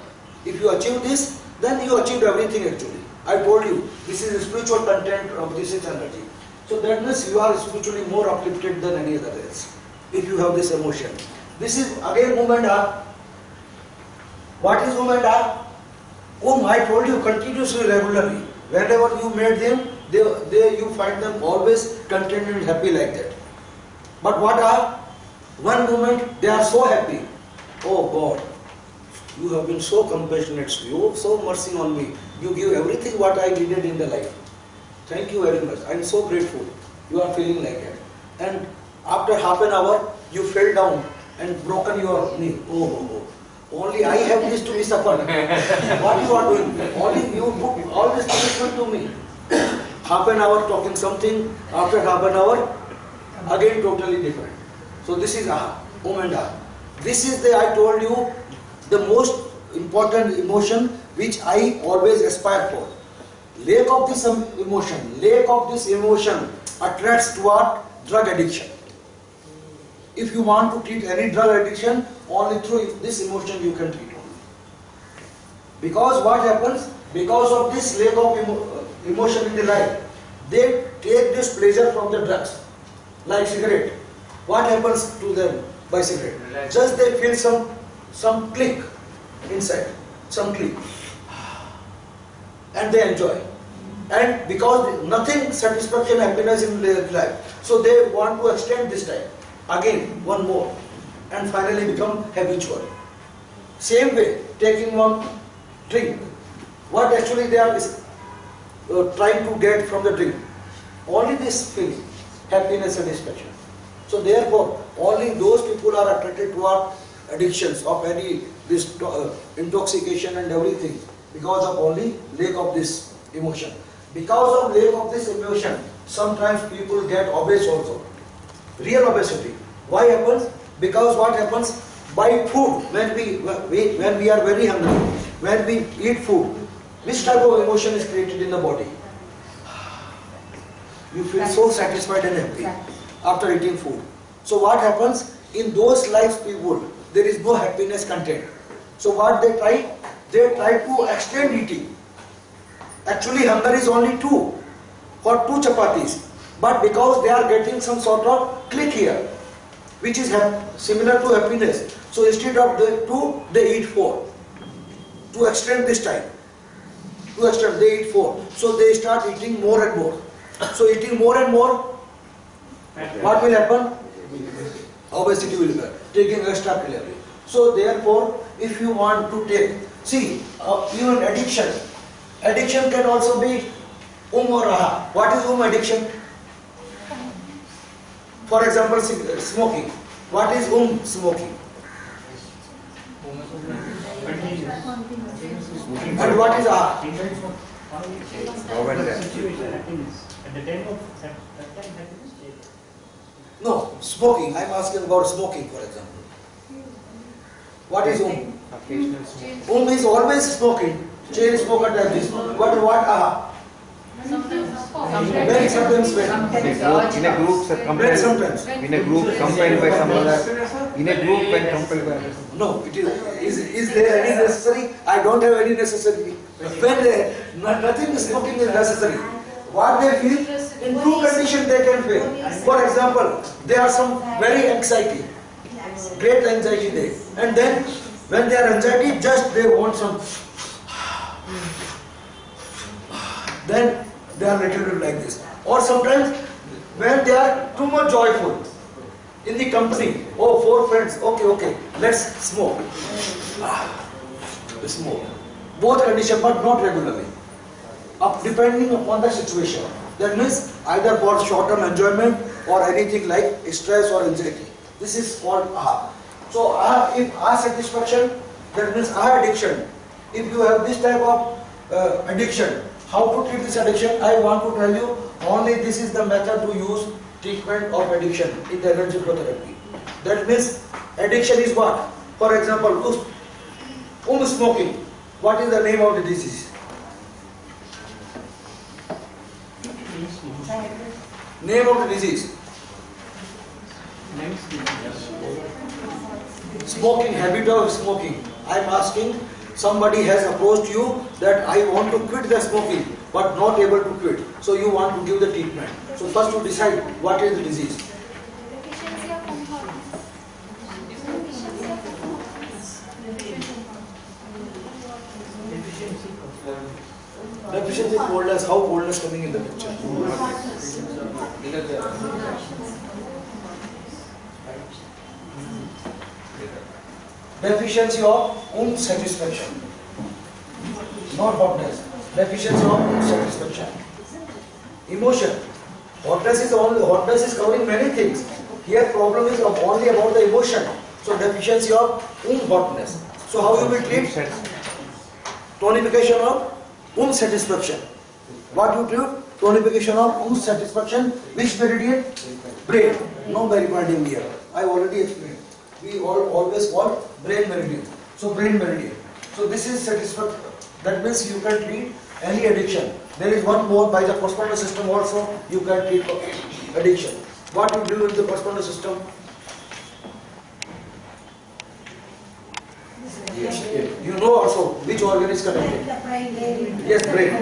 If you achieve this, then you achieved everything actually. I told you, this is the spiritual content of this is energy. So that means you are spiritually more uplifted than any other else. If you have this emotion. This is again movement heart. What is movement heart? I told you continuously, regularly. Whenever you meet them, you find them always contented and happy like that. But what are? One moment they are so happy. Oh God, you have been so compassionate, you have so mercy on me. You give everything what I needed in the life. Thank you very much. I am so grateful. You are feeling like that. And after half an hour, you fell down and broken your knee. Oh. Only I have this to be suffered. What you are doing? Only you put all this punishment to me. Half an hour talking something, after half an hour, again totally different. So this is moment. This is I told you, the most important emotion which I always aspire for. Lack of this emotion attracts toward drug addiction. If you want to treat any drug addiction, only through this emotion you can treat only. Because what happens? Because of this lack of emotion in the life, they take this pleasure from the drugs, like cigarette. What happens to them by cigarette? Just they feel some click inside, some click, and they enjoy. And because nothing satisfaction, happiness in their life, so they want to extend this time. Again, one more, and finally become habitual. Same way, taking one drink. What actually they are trying to get from the drink? Only this feeling, happiness, satisfaction. So therefore, only those people are attracted toward addictions of any this intoxication and everything because of only lack of this emotion. Because of lack of this emotion, sometimes people get obese also. Real obesity. Why happens? Because what happens? By food, when we are very hungry, when we eat food, which type of emotion is created in the body? You feel so satisfied and happy after eating food. So what happens? In those lives people, there is no happiness content. So what they try? They try to extend eating. Actually hunger is only 2, for 2 chapatis. But because they are getting some sort of click here, which is similar to happiness. So instead of the 2, they eat 4. To extend this time. To extend, they eat 4. So they start eating more and more. So eating more and more, what will happen? Obesity will occur, taking extra calorie. So therefore, if you want to take, see, even addiction can also be Or aha. What is addiction? For example, smoking. What is smoking? And what is aha? At the time of that time, happiness. No, smoking. I am asking about smoking, for example. What is Occasional smoke. is always smoking. Chain smoker type this. What aha? Very sometimes when. In a group, sir, Very compelled. sometimes. In a group, compelled by some other. In a group, when compelled by others. No, it is there any necessary? I don't have any necessity. When nothing is smoking is necessary. What they feel, in two conditions they can feel. For example, there are some very anxiety, great anxiety there. And then when they are anxiety, just they want some. Then they are little bit like this. Or sometimes when they are too much joyful, in the company, oh, 4 friends, okay, let's smoke. Smoke. Both conditions, but not regularly. Depending upon the situation. That means either for short-term enjoyment or anything like stress or anxiety. This is called aha. So if aha satisfaction, that means aha addiction. If you have this type of addiction, how to treat this addiction? I want to tell you, only this is the method to use treatment of addiction in the energy flow therapy. That means addiction is what? For example, smoking. What is the name of the disease? Name of the disease. Smoking, habit of smoking. I am asking, somebody has approached you that I want to quit the smoking but not able to quit. So you want to give the treatment. So first you decide what is the disease. Deficiency coldness, how coldness coming in the picture? Deficiency of satisfaction, not hotness. Deficiency of satisfaction. Emotion. Hotness is covering many things. Here problem is only about the emotion. So deficiency of hotness. So how you will treat? Tonification of satisfaction. What you treat? Tonification of satisfaction. Which meridian? Brain. No meridian here. I already explained. We always call brain meridian. So brain meridian. So this is satisfaction. That means you can treat any addiction. There is one more by the correspondence system also. You can treat addiction. What you do with the correspondence system? Yes. You know also which organ is connected. Yes, brain.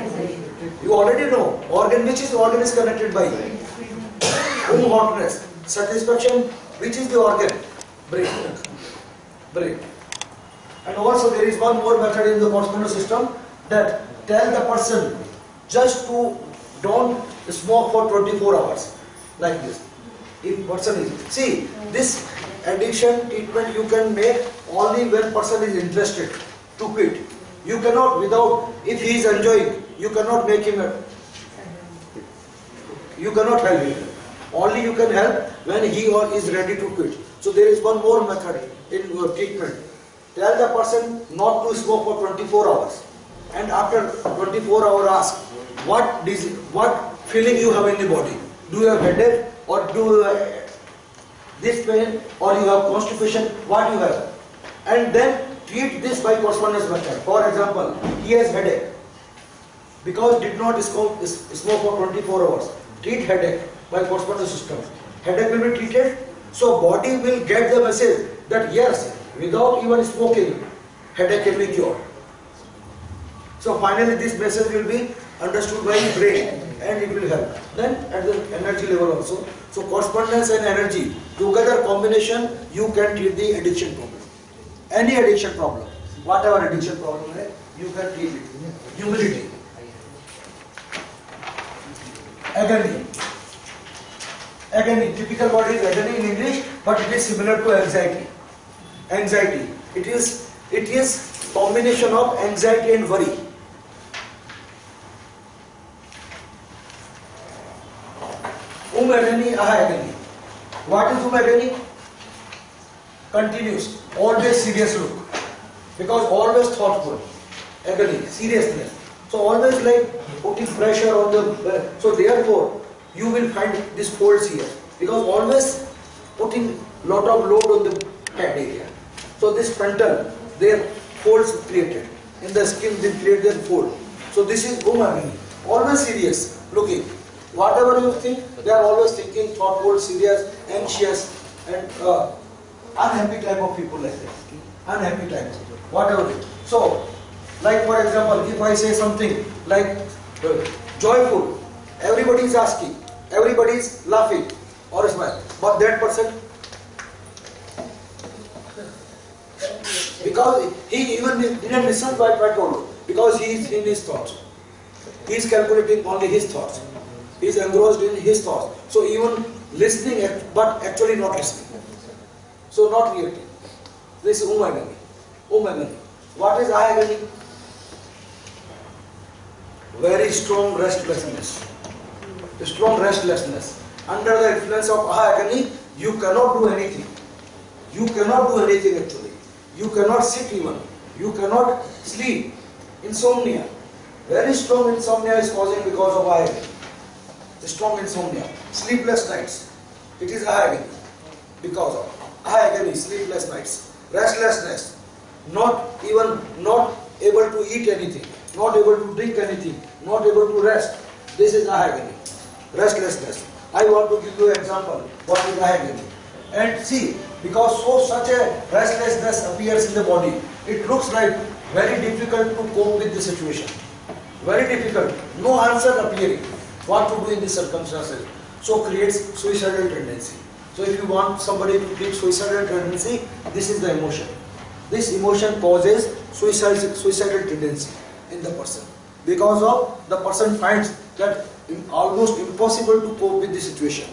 You already know organ. Which is the organ is connected by? Hotness. Satisfaction. Which is the organ? Brain. Brain. And also there is one more method in the correspondence system that tell the person just to don't smoke for 24 hours. Like this. If person is, see, this addiction treatment you can make only when person is interested to quit. You cannot without, if he is enjoying, you cannot make him, you cannot help him. Only you can help when he or is ready to quit. So there is one more method in your treatment. Tell the person not to smoke for 24 hours. And after 24 hours ask, what feeling you have in the body? Do you have headache or do you have this pain or you have constipation? What you have? And then treat this by correspondence method. For example, he has headache because did not smoke for 24 hours. Treat headache by correspondence system. Headache will be treated, so body will get the message that yes, without even smoking, headache can be cured. So finally this message will be understood by the brain and it will help. Then at the energy level also. So correspondence and energy, together combination, you can treat the addiction problem. Any addiction problem, whatever addiction problem है, you can treat it. Humility. Agony. Agony, typical word is agony in English, but it is similar to anxiety. Anxiety. It is combination of anxiety and worry. aha agony. What is agony? Continuous, always serious look. Because always thoughtful. Agony, seriousness. So always like putting pressure on the, so therefore you will find this folds here. Because always putting lot of load on the head area. So this frontal, their folds created. In the skin they create their fold. So this is agony. Always serious looking. Whatever you think, they are always thinking, thoughtful, serious, anxious, and unhappy type of people like that. Unhappy types. Whatever. So, like for example, if I say something like joyful, everybody is asking, everybody is laughing or smile, but that person, because he even didn't listen what I told you, because he is in his thoughts. He is calculating only his thoughts. He is engrossed in his thoughts. So even listening, but actually not listening. So not reacting. This is agony. Agony. What is agony? Very strong restlessness. Strong restlessness. Under the influence of agony, you cannot do anything. You cannot do anything actually. You cannot sit even. You cannot sleep. Insomnia. Very strong insomnia is causing because of agony. Strong insomnia. Sleepless nights. It is agony. Because of agony, sleepless nights. Restlessness. Not able to eat anything. Not able to drink anything. Not able to rest. This is agony. Restlessness. I want to give you an example. What is agony? And see, because such a restlessness appears in the body, it looks like very difficult to cope with the situation. Very difficult. No answer appearing. What to do in these circumstances? So creates suicidal tendency. So if you want somebody to create suicidal tendency, this is the emotion. This emotion causes suicidal tendency in the person. Because of the person finds that almost impossible to cope with the situation.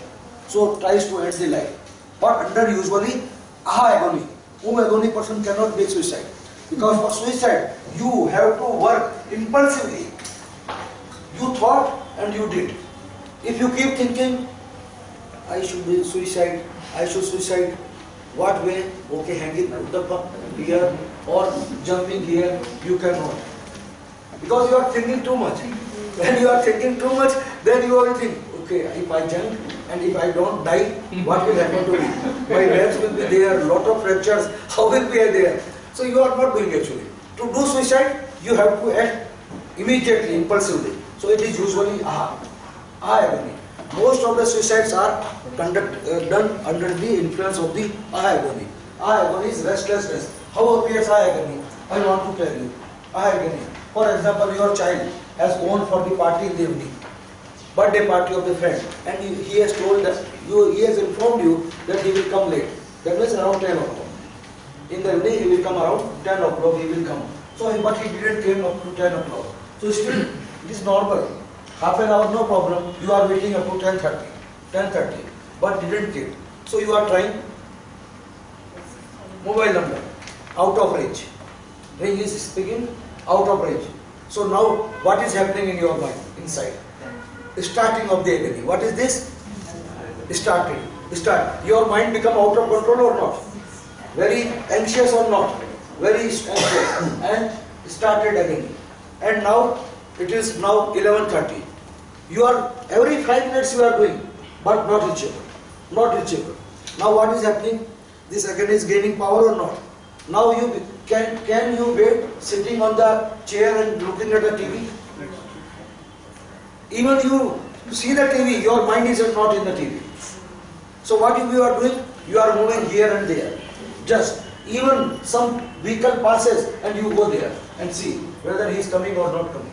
So tries to end the life. But under usually agony, agony person cannot make suicide. Because for suicide, you have to work impulsively. You thought and you did. If you keep thinking, I should be suicide, I should suicide, what way? Okay, hanging up here or jumping here, you cannot. Because you are thinking too much. When you are thinking too much, then you will think, okay, if I jump and if I don't die, what will happen to me? My legs will be there, lot of fractures, how will be there? So you are not doing actually. To do suicide, you have to act immediately, impulsively. So it is usually agony. Most of the suicides are done under the influence of the agony. Agony is restlessness. How appears agony? I want to tell you. Agony. For example, your child has gone for the party in the evening, birthday party of the friend, and he has told that he has informed you that he will come late. That means around 10 o'clock. In the evening he will come around 10 o'clock. He will come. So, but he didn't came up to 10 o'clock. So still it is normal. Half an hour, no problem. You are waiting up to 10:30, but didn't get. So you are trying. Mobile number, out of range. Ring is speaking, out of range. So now, what is happening in your mind, inside? Starting of the agony. What is this? Start. Your mind become out of control or not? Very anxious or not? Very anxious. And started again. And now, it is now 11:30. You are, every 5 minutes you are doing, but not reachable. Not reachable. Now what is happening? This again is gaining power or not? Now you can you wait sitting on the chair and looking at the TV? Even you see the TV, your mind is not in the TV. So what you are doing? You are moving here and there. Just even some vehicle passes and you go there and see whether he is coming or not coming.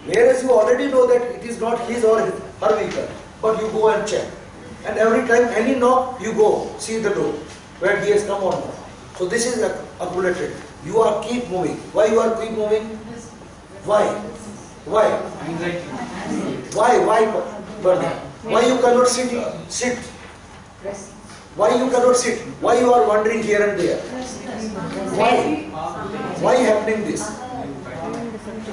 Whereas you already know that it is not his or her vehicle, but you go and check. And every time any knock, you go see the door where he has come or not. So this is accumulated. You are keep moving. Why you are keep moving? Why? Why? Why, Bernard? Why you cannot sit? Why you cannot sit? Why you are wandering here and there? Why? Why happening this?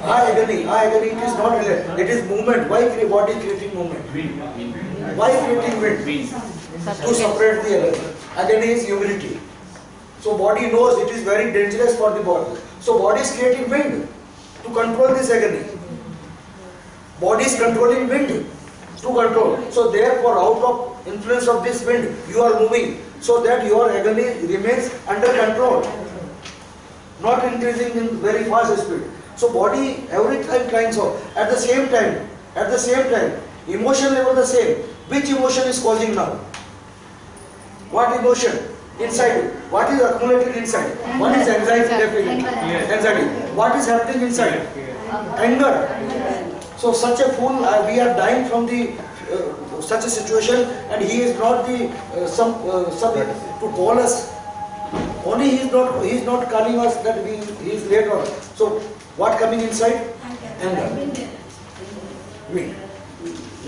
Agony, it is not related. It is movement. Why body creating movement? Why creating wind? To separate the agony. Agony is humility. So body knows it is very dangerous for the body. So body is creating wind to control this agony. Body is controlling wind to control. So therefore, out of influence of this wind, you are moving so that your agony remains under control, not increasing in very fast speed. So body every time trying so. At the same time, emotion level the same. Which emotion is causing now? What emotion? Inside. What is accumulated inside? What is anxiety? Definitely. Anxiety. What is happening inside? Anger. So such a fool, we are dying from the such a situation, and he is not the something to call us. Only he is not calling us that he is late on. So what coming inside? Anger.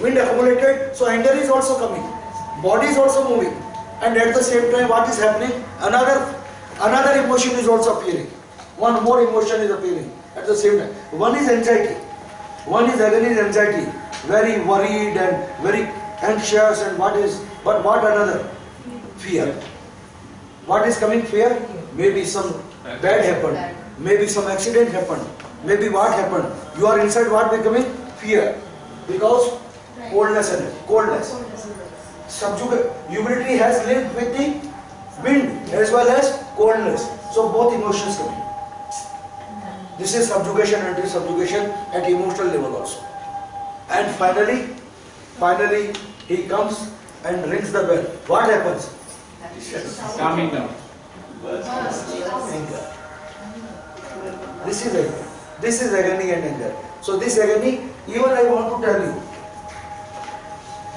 Wind accumulated, so anger is also coming. Body is also moving, and at the same time, what is happening? Another emotion is also appearing. One more emotion is appearing at the same time. One is anxiety. One is agony, anxiety, very worried and very anxious, and what another? Fear. What is coming? Fear. Maybe some bad happened. Maybe some accident happened. Maybe what happened? You are inside what becoming? Fear. Because coldness. Humility has lived with the wind as well as coldness. So both emotions coming. This is subjugation and subjugation at emotional level also. And finally he comes and rings the bell. What happens? Calming down. Anger. This is agony and anger. So this agony, even I want to tell you,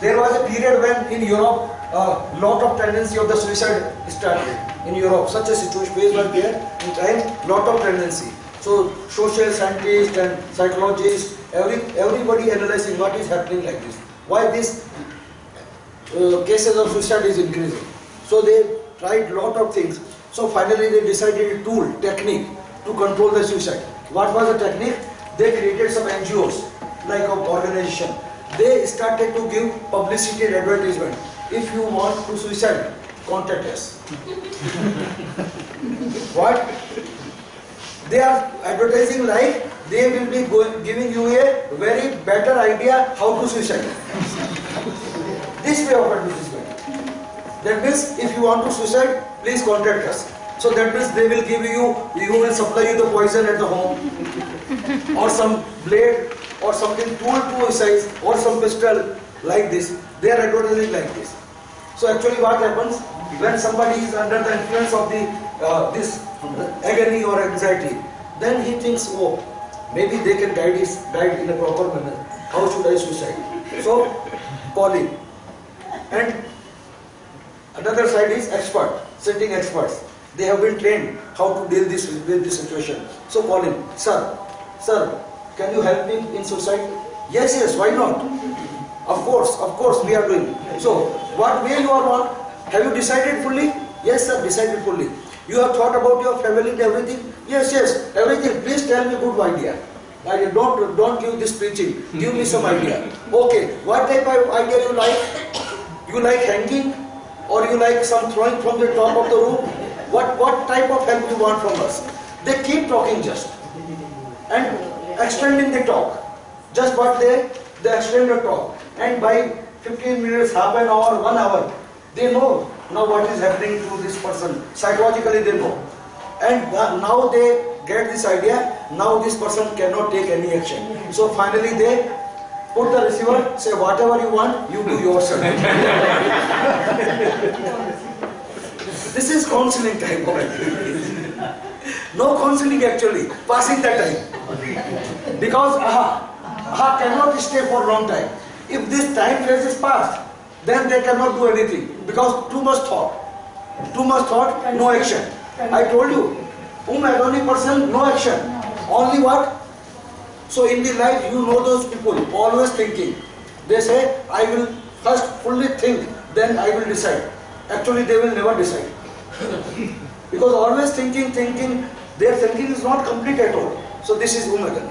there was a period when in Europe a lot of tendency of the suicide started. In Europe, such a situation phase was there in time, lot of tendency. So social scientists and psychologists, everybody analyzing what is happening like this. Why this cases of suicide is increasing. So they tried lot of things. So finally they decided a tool, technique to control the suicide. What was the technique? They created some NGOs, like an organization. They started to give publicity and advertisement. If you want to suicide, contact us. What? They are advertising like they will be giving you a very better idea how to suicide. This way of advertisement. That means if you want to suicide, please contact us. So that means they will give you, we will supply you the poison at the home, or some blade, or something tool to size, or some pistol like this. They are advertising like this. So actually what happens, when somebody is under the influence of the this agony or anxiety, then he thinks, oh, maybe they can guide in a proper manner. How should I suicide? So calling. And another side is expert, sitting experts. They have been trained how to deal with this situation. So calling, sir, can you help me in suicide? Yes, why not? Of course, we are doing. So, what way you are on? Have you decided fully? Yes, sir, decided fully. You have thought about your family and everything? Yes, everything. Please tell me good idea. Don't give this preaching. Give me some idea. Okay, what type of idea you like? You like hanging, or you like some throwing from the top of the roof? What type of help you want from us? They keep talking just and extending the talk. Just what they extend the talk, and by 15 minutes, half an hour, 1 hour, they know now what is happening to this person. Psychologically they know, and now they get this idea. Now this person cannot take any action. So finally they put the receiver, say whatever you want, you do yourself. This is counseling type of activity. No counseling actually, passing the time. Because aha cannot stay for a long time. If this time phase is passed, then they cannot do anything. Because too much thought, no action. I told you, agony person, no action. Only what? So in the life, you know those people, always thinking. They say, I will first fully think, then I will decide. Actually, they will never decide. Because always thinking, their thinking is not complete at all. So this is agony.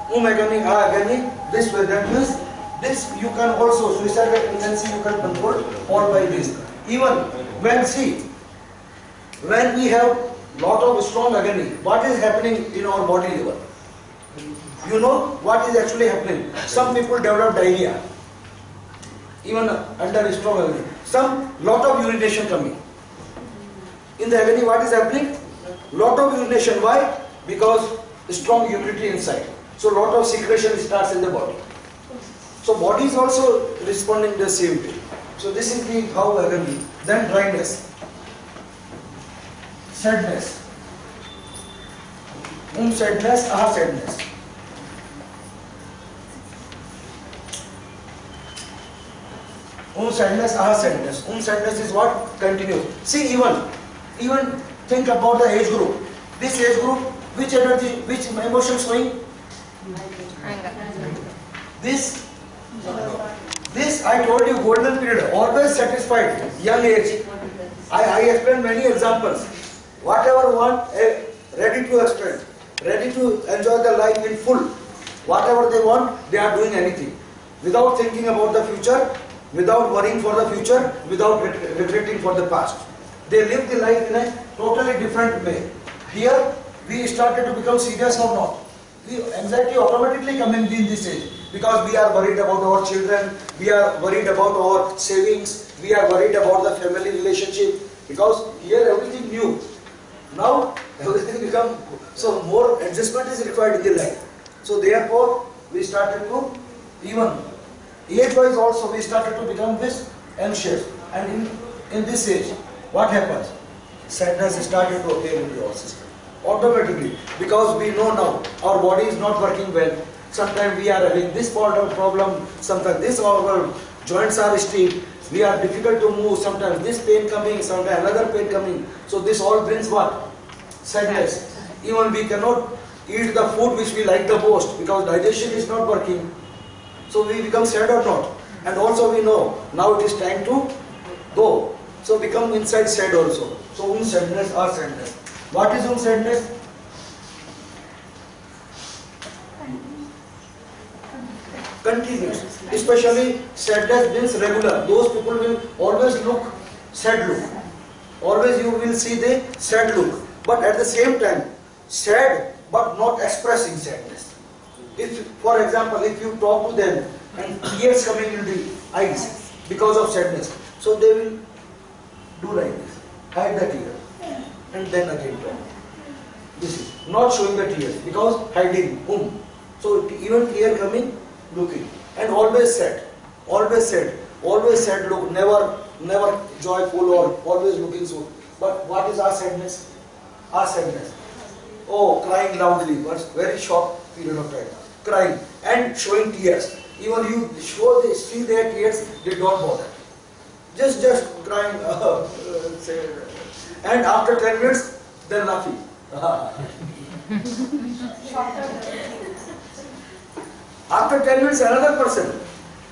Agony, this way. That means This you can also, suicidal tendency you can control all by this. Even when we have lot of strong agony, what is happening in our body level? You know what is actually happening? Some people develop diarrhea, even under strong agony. Some lot of urination coming. In the agony, what is happening? Lot of urination. Why? Because strong immunity inside. So lot of secretion starts in the body. So body is also responding the same way. So this is the how agony. Then dryness, sadness. Sadness, sadness. Sadness, sadness. Sadness is what? Continuous. See, even think about the age group. This age group, which energy, which emotion showing? This I told you, golden period, always satisfied, young age. I explained many examples. Whatever want, ready to expend, ready to enjoy the life in full. Whatever they want, they are doing anything. Without thinking about the future, without worrying for the future, without regretting for the past. They live the life in a totally different way. Here, we started to become serious or not. The anxiety automatically coming in this age because we are worried about our children, we are worried about our savings, we are worried about the family relationship because here everything new. Now everything become, so more adjustment is required in the life. So therefore we started to, even age wise also we started to become this anxious, and in this age what happens? Sadness started to appear in our system automatically because we know now our body is not working well. Sometimes we are having this part of problem, sometimes this our joints are stiff, we are difficult to move, sometimes this pain coming, sometimes another pain coming. So this all brings what? Sadness. Even we cannot eat the food which we like the most because digestion is not working. So we become sad or not. And also we know now it is time to go. So become inside sad also. So sadness or sadness. What is sadness? Continuous. Especially sadness means regular. Those people will always look sad look. Always you will see the sad look. But at the same time, sad but not expressing sadness. If, for example, if you talk to them and tears coming in the eyes because of sadness, so they will do like this, hide the tear, and then again talk. This is not showing the tears because hiding. So even tear coming, looking, and always sad, always sad, always sad look, never joyful or always looking so. But what is our sadness? Our sadness. Oh, crying loudly, but very short period of time. Crying and showing tears. Even you see their tears, they don't bother. Just crying, and after 10 minutes, they're laughing. After 10 minutes, another person.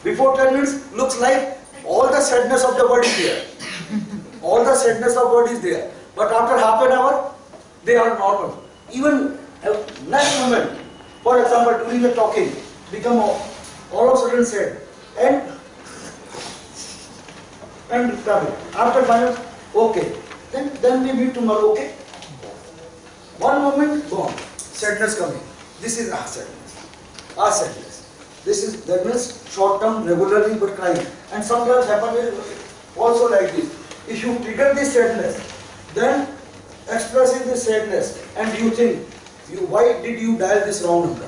Before 10 minutes, looks like all the sadness of the world is there. All the sadness of the world is there. But after half an hour, they are normal. Even next moment, for example, during the talking, become all of a sudden sad. And travel. After 5 minutes, okay. Then we meet tomorrow, okay? One moment, gone. Sadness coming. This is our sadness. Our sadness. This is, that means short term, regularly but crying. And sometimes happen also like this. If you trigger this sadness, then expressing this sadness, and you think, why did you dial this wrong number?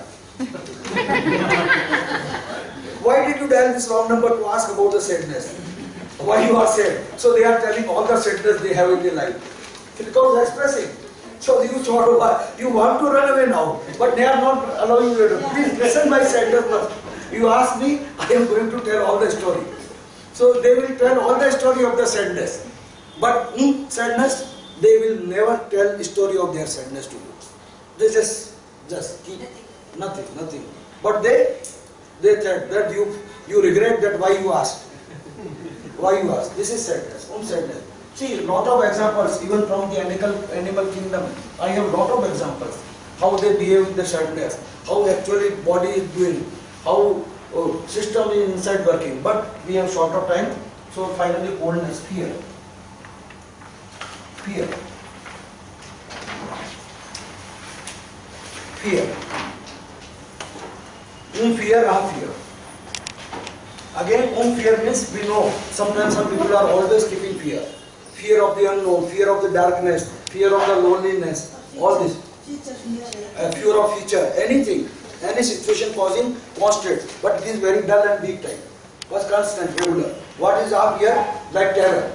Why did you dial this wrong number to ask about the sadness? Why you are sad? So they are telling all the sadness they have in their life. Because expressing. So you thought, you want to run away now, but they are not allowing you to run. Please listen my sadness first. You ask me, I am going to tell all the story. So they will tell all the story of the sadness. But in sadness, they will never tell the story of their sadness to you. They just keep nothing. But they tell that you regret that why you asked. Why you asked? This is sadness. Sadness. See, lot of examples, even from the animal kingdom. I have lot of examples. How they behave with the sadness. How actually body is doing. How system is inside working, but we have short of time. So finally, coldness, fear. Fear. Fear. Fear, fear. Again, fear means we know sometimes some people are always keeping fear. Fear of the unknown, fear of the darkness, fear of the loneliness, all this. Fear of future, anything, any situation causing constant, but it is very dull and weak type. Was constant, regular. What is our fear? Like terror.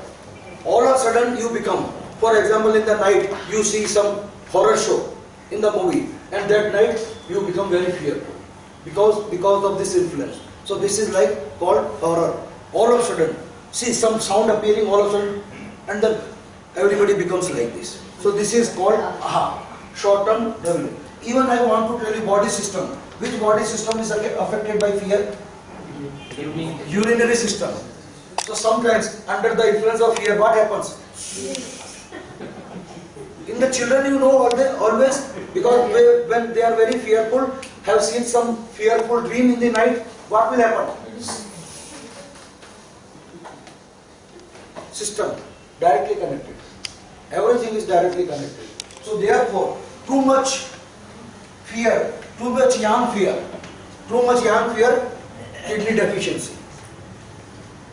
All of a sudden you become, for example, in the night you see some horror show in the movie, and that night you become very fearful because of this influence. So this is like called horror. All of a sudden, see some sound appearing all of a sudden, and then everybody becomes like this. So this is called short-term memory. Even I want to tell you body system. Which body system is affected by fear? Urinary system. So sometimes under the influence of fear, what happens? In the children, you know always, because when they are very fearful, have seen some fearful dream in the night, what will happen? System directly connected. Everything is directly connected. So therefore, too much fear, too much young fear, kidney deficiency.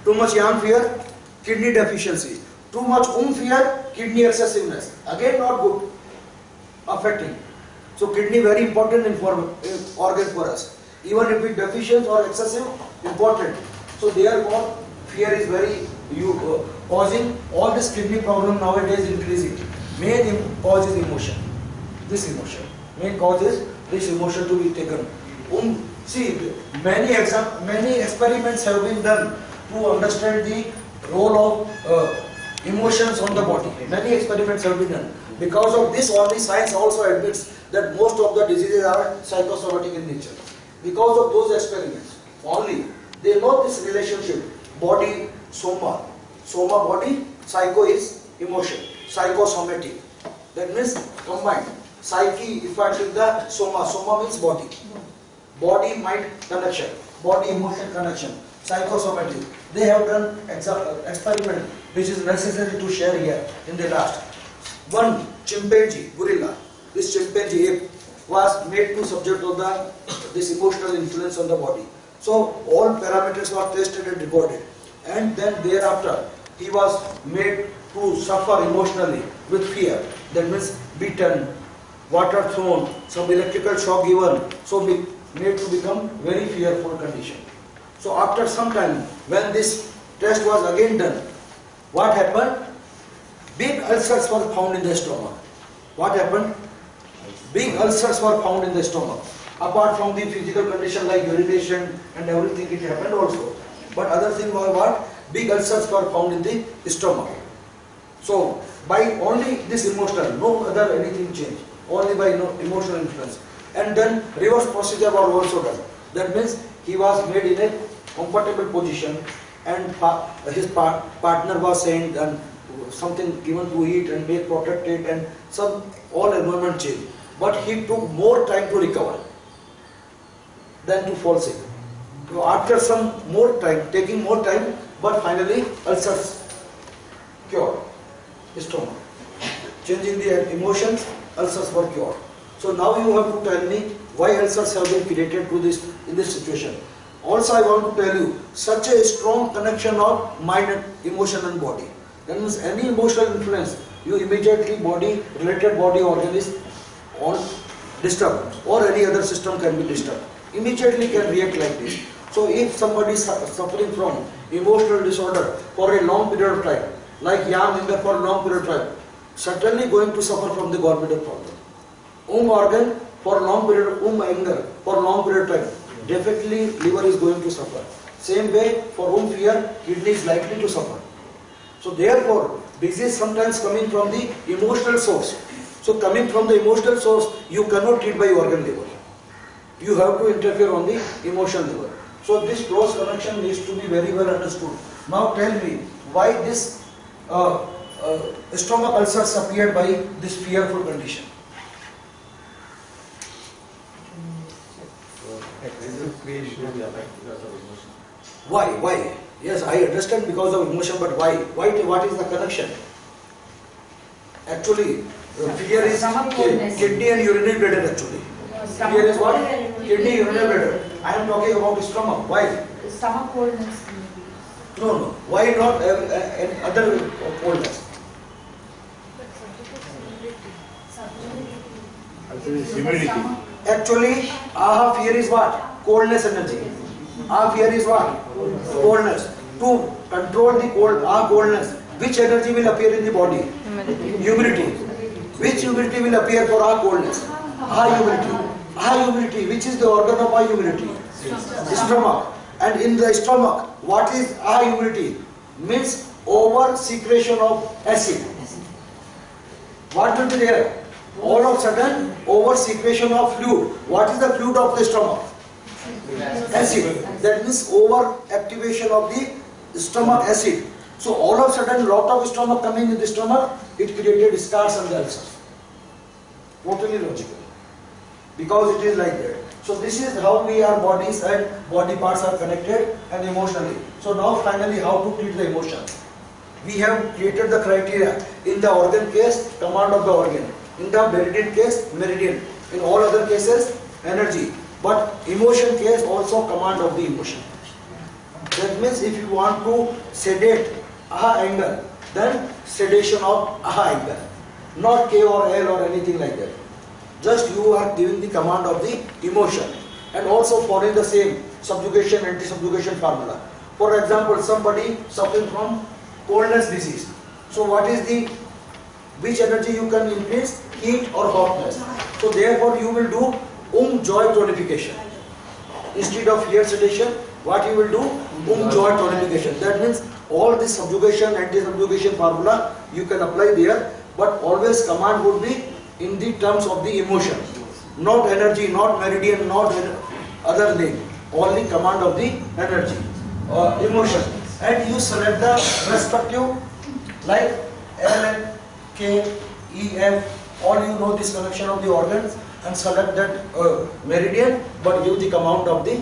Too much young fear, kidney deficiency. Too much fear, kidney excessiveness. Again, not good, affecting. So kidney very important organ for us. Even if it deficient or excessive, important. So therefore, fear is very causing all this kidney problem nowadays increasing. Main cause is emotion. This emotion. Main cause is this emotion to be taken. See, many experiments have been done to understand the role of emotions on the body. Many experiments have been done. Because of this, only science also admits that most of the diseases are psychosomatic in nature. Because of those experiments, only they know this relationship. Body, soma. Soma, body. Psycho is emotion. Psychosomatic. That means combined. Psyche, if I take the soma. Soma means body. Body, mind connection. Body, emotion connection. Psychosomatic. They have done experiment which is necessary to share here in the last. One chimpanzee, gorilla. This chimpanzee ape was made to subject of this emotional influence on the body. So all parameters were tested and recorded. And then thereafter, he was made to suffer emotionally with fear. That means beaten, water thrown, some electrical shock given. So made to become very fearful condition. So after some time, when this test was again done, what happened? Big ulcers were found in the stomach. What happened? Big ulcers were found in the stomach. Apart from the physical condition like urination and everything, it happened also. But other thing was what? Big ulcers were found in the stomach. So by only this emotional, no other anything changed. Only by emotional influence. And then reverse procedure was also done. That means he was made in a comfortable position, and his partner was saying something given to eat and make protected, and some all environment changed. But he took more time to recover than to fall sick. So after some more time, taking more time, but finally ulcers cured. Stomach. Changing the emotions, ulcers were cured. So now you have to tell me why ulcers have been created in this situation. Also I want to tell you, such a strong connection of mind and emotion and body. That means any emotional influence, you immediately related body organ is disturbed, or any other system can be disturbed. Immediately can react like this. So if somebody is suffering from emotional disorder for a long period of time, like young in for a long period of time, certainly going to suffer from the gallbladder problem. Organ for long period, anger for long period of time, definitely liver is going to suffer. Same way for fear, kidney is likely to suffer. So therefore, disease sometimes coming from the emotional source. So coming from the emotional source, you cannot treat by organ level. You have to interfere on the emotional level. So this close connection needs to be very well understood. Now tell me, why this stomach ulcers appeared by this fearful condition? Why? Why? Yes, I understand because of emotion, but why? Why? What is the connection? Actually, fear is Stomach coldness. kidney and urinary bladder actually. Fear is what? Kidney, urinary bladder. I am talking about stomach. Why? Stomach coldness maybe. No, no. Why not other coldness? Humidity. Actually, aha fear is what? Coldness energy. Aha fear is what? Coldness. To control the coldness, which energy will appear in the body? Humidity. Which humidity will appear for our coldness? Aha humidity. Aha humidity. Which is the organ of our humidity? Stomach. And in the stomach, what is aha humidity? Means over secretion of acid. What will be there? All of a sudden, over secretion of fluid. What is the fluid of the stomach? Acid. That means over activation of the stomach acid. So all of a sudden, lot of stomach coming in the stomach, it created scars and ulcers. Totally logical. Because it is like that. So this is how we our bodies and body parts are connected and emotionally. So now finally, how to treat the emotion? We have created the criteria. In the organ case, command of the organ. In the meridian case, meridian. In all other cases, energy. But emotion case, also command of the emotion. That means if you want to sedate aha angle, then sedation of aha angle. Not K or L or anything like that. Just you are giving the command of the emotion. And also following the same subjugation, anti-subjugation formula. For example, somebody suffering from coldness disease. So what is the, which energy you can increase? Heat or hotness. So therefore you will do joy tonification. Instead of fear sedation, what you will do? Joy tonification. That means all this subjugation, anti-subjugation formula you can apply there, but always command would be in the terms of the emotion. Not energy, not meridian, not other name. Only command of the energy, emotion. And you select the respective like L, N, K, E, F, all you know this connection of the organs and select that meridian, but give the command of the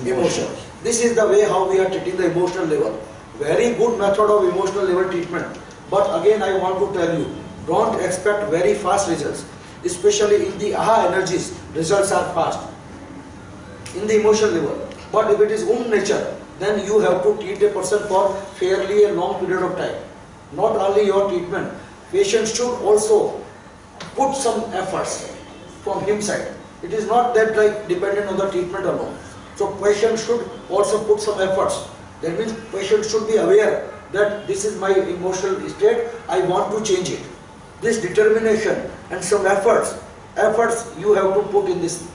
emotion. This is the way how we are treating the emotional level. Very good method of emotional level treatment. But again I want to tell you, don't expect very fast results. Especially in the aha energies, results are fast. In the emotional level. But if it is nature, then you have to treat a person for fairly a long period of time. Not only your treatment, patient should also put some efforts from him side. It is not that like dependent on the treatment alone. So patient should also put some efforts. That means patient should be aware that this is my emotional state, I want to change it. This determination and some efforts you have to put in this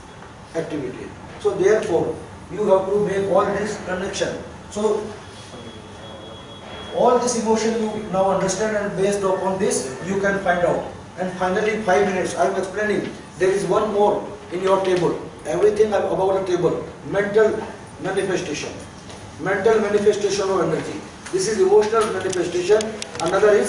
activity. So therefore, you have to make all this connection. So all this emotion you now understand, and based upon this you can find out. And finally 5 minutes I am explaining. There is one more in your table. Everything about the table. Mental manifestation. Mental manifestation of energy. This is emotional manifestation. Another is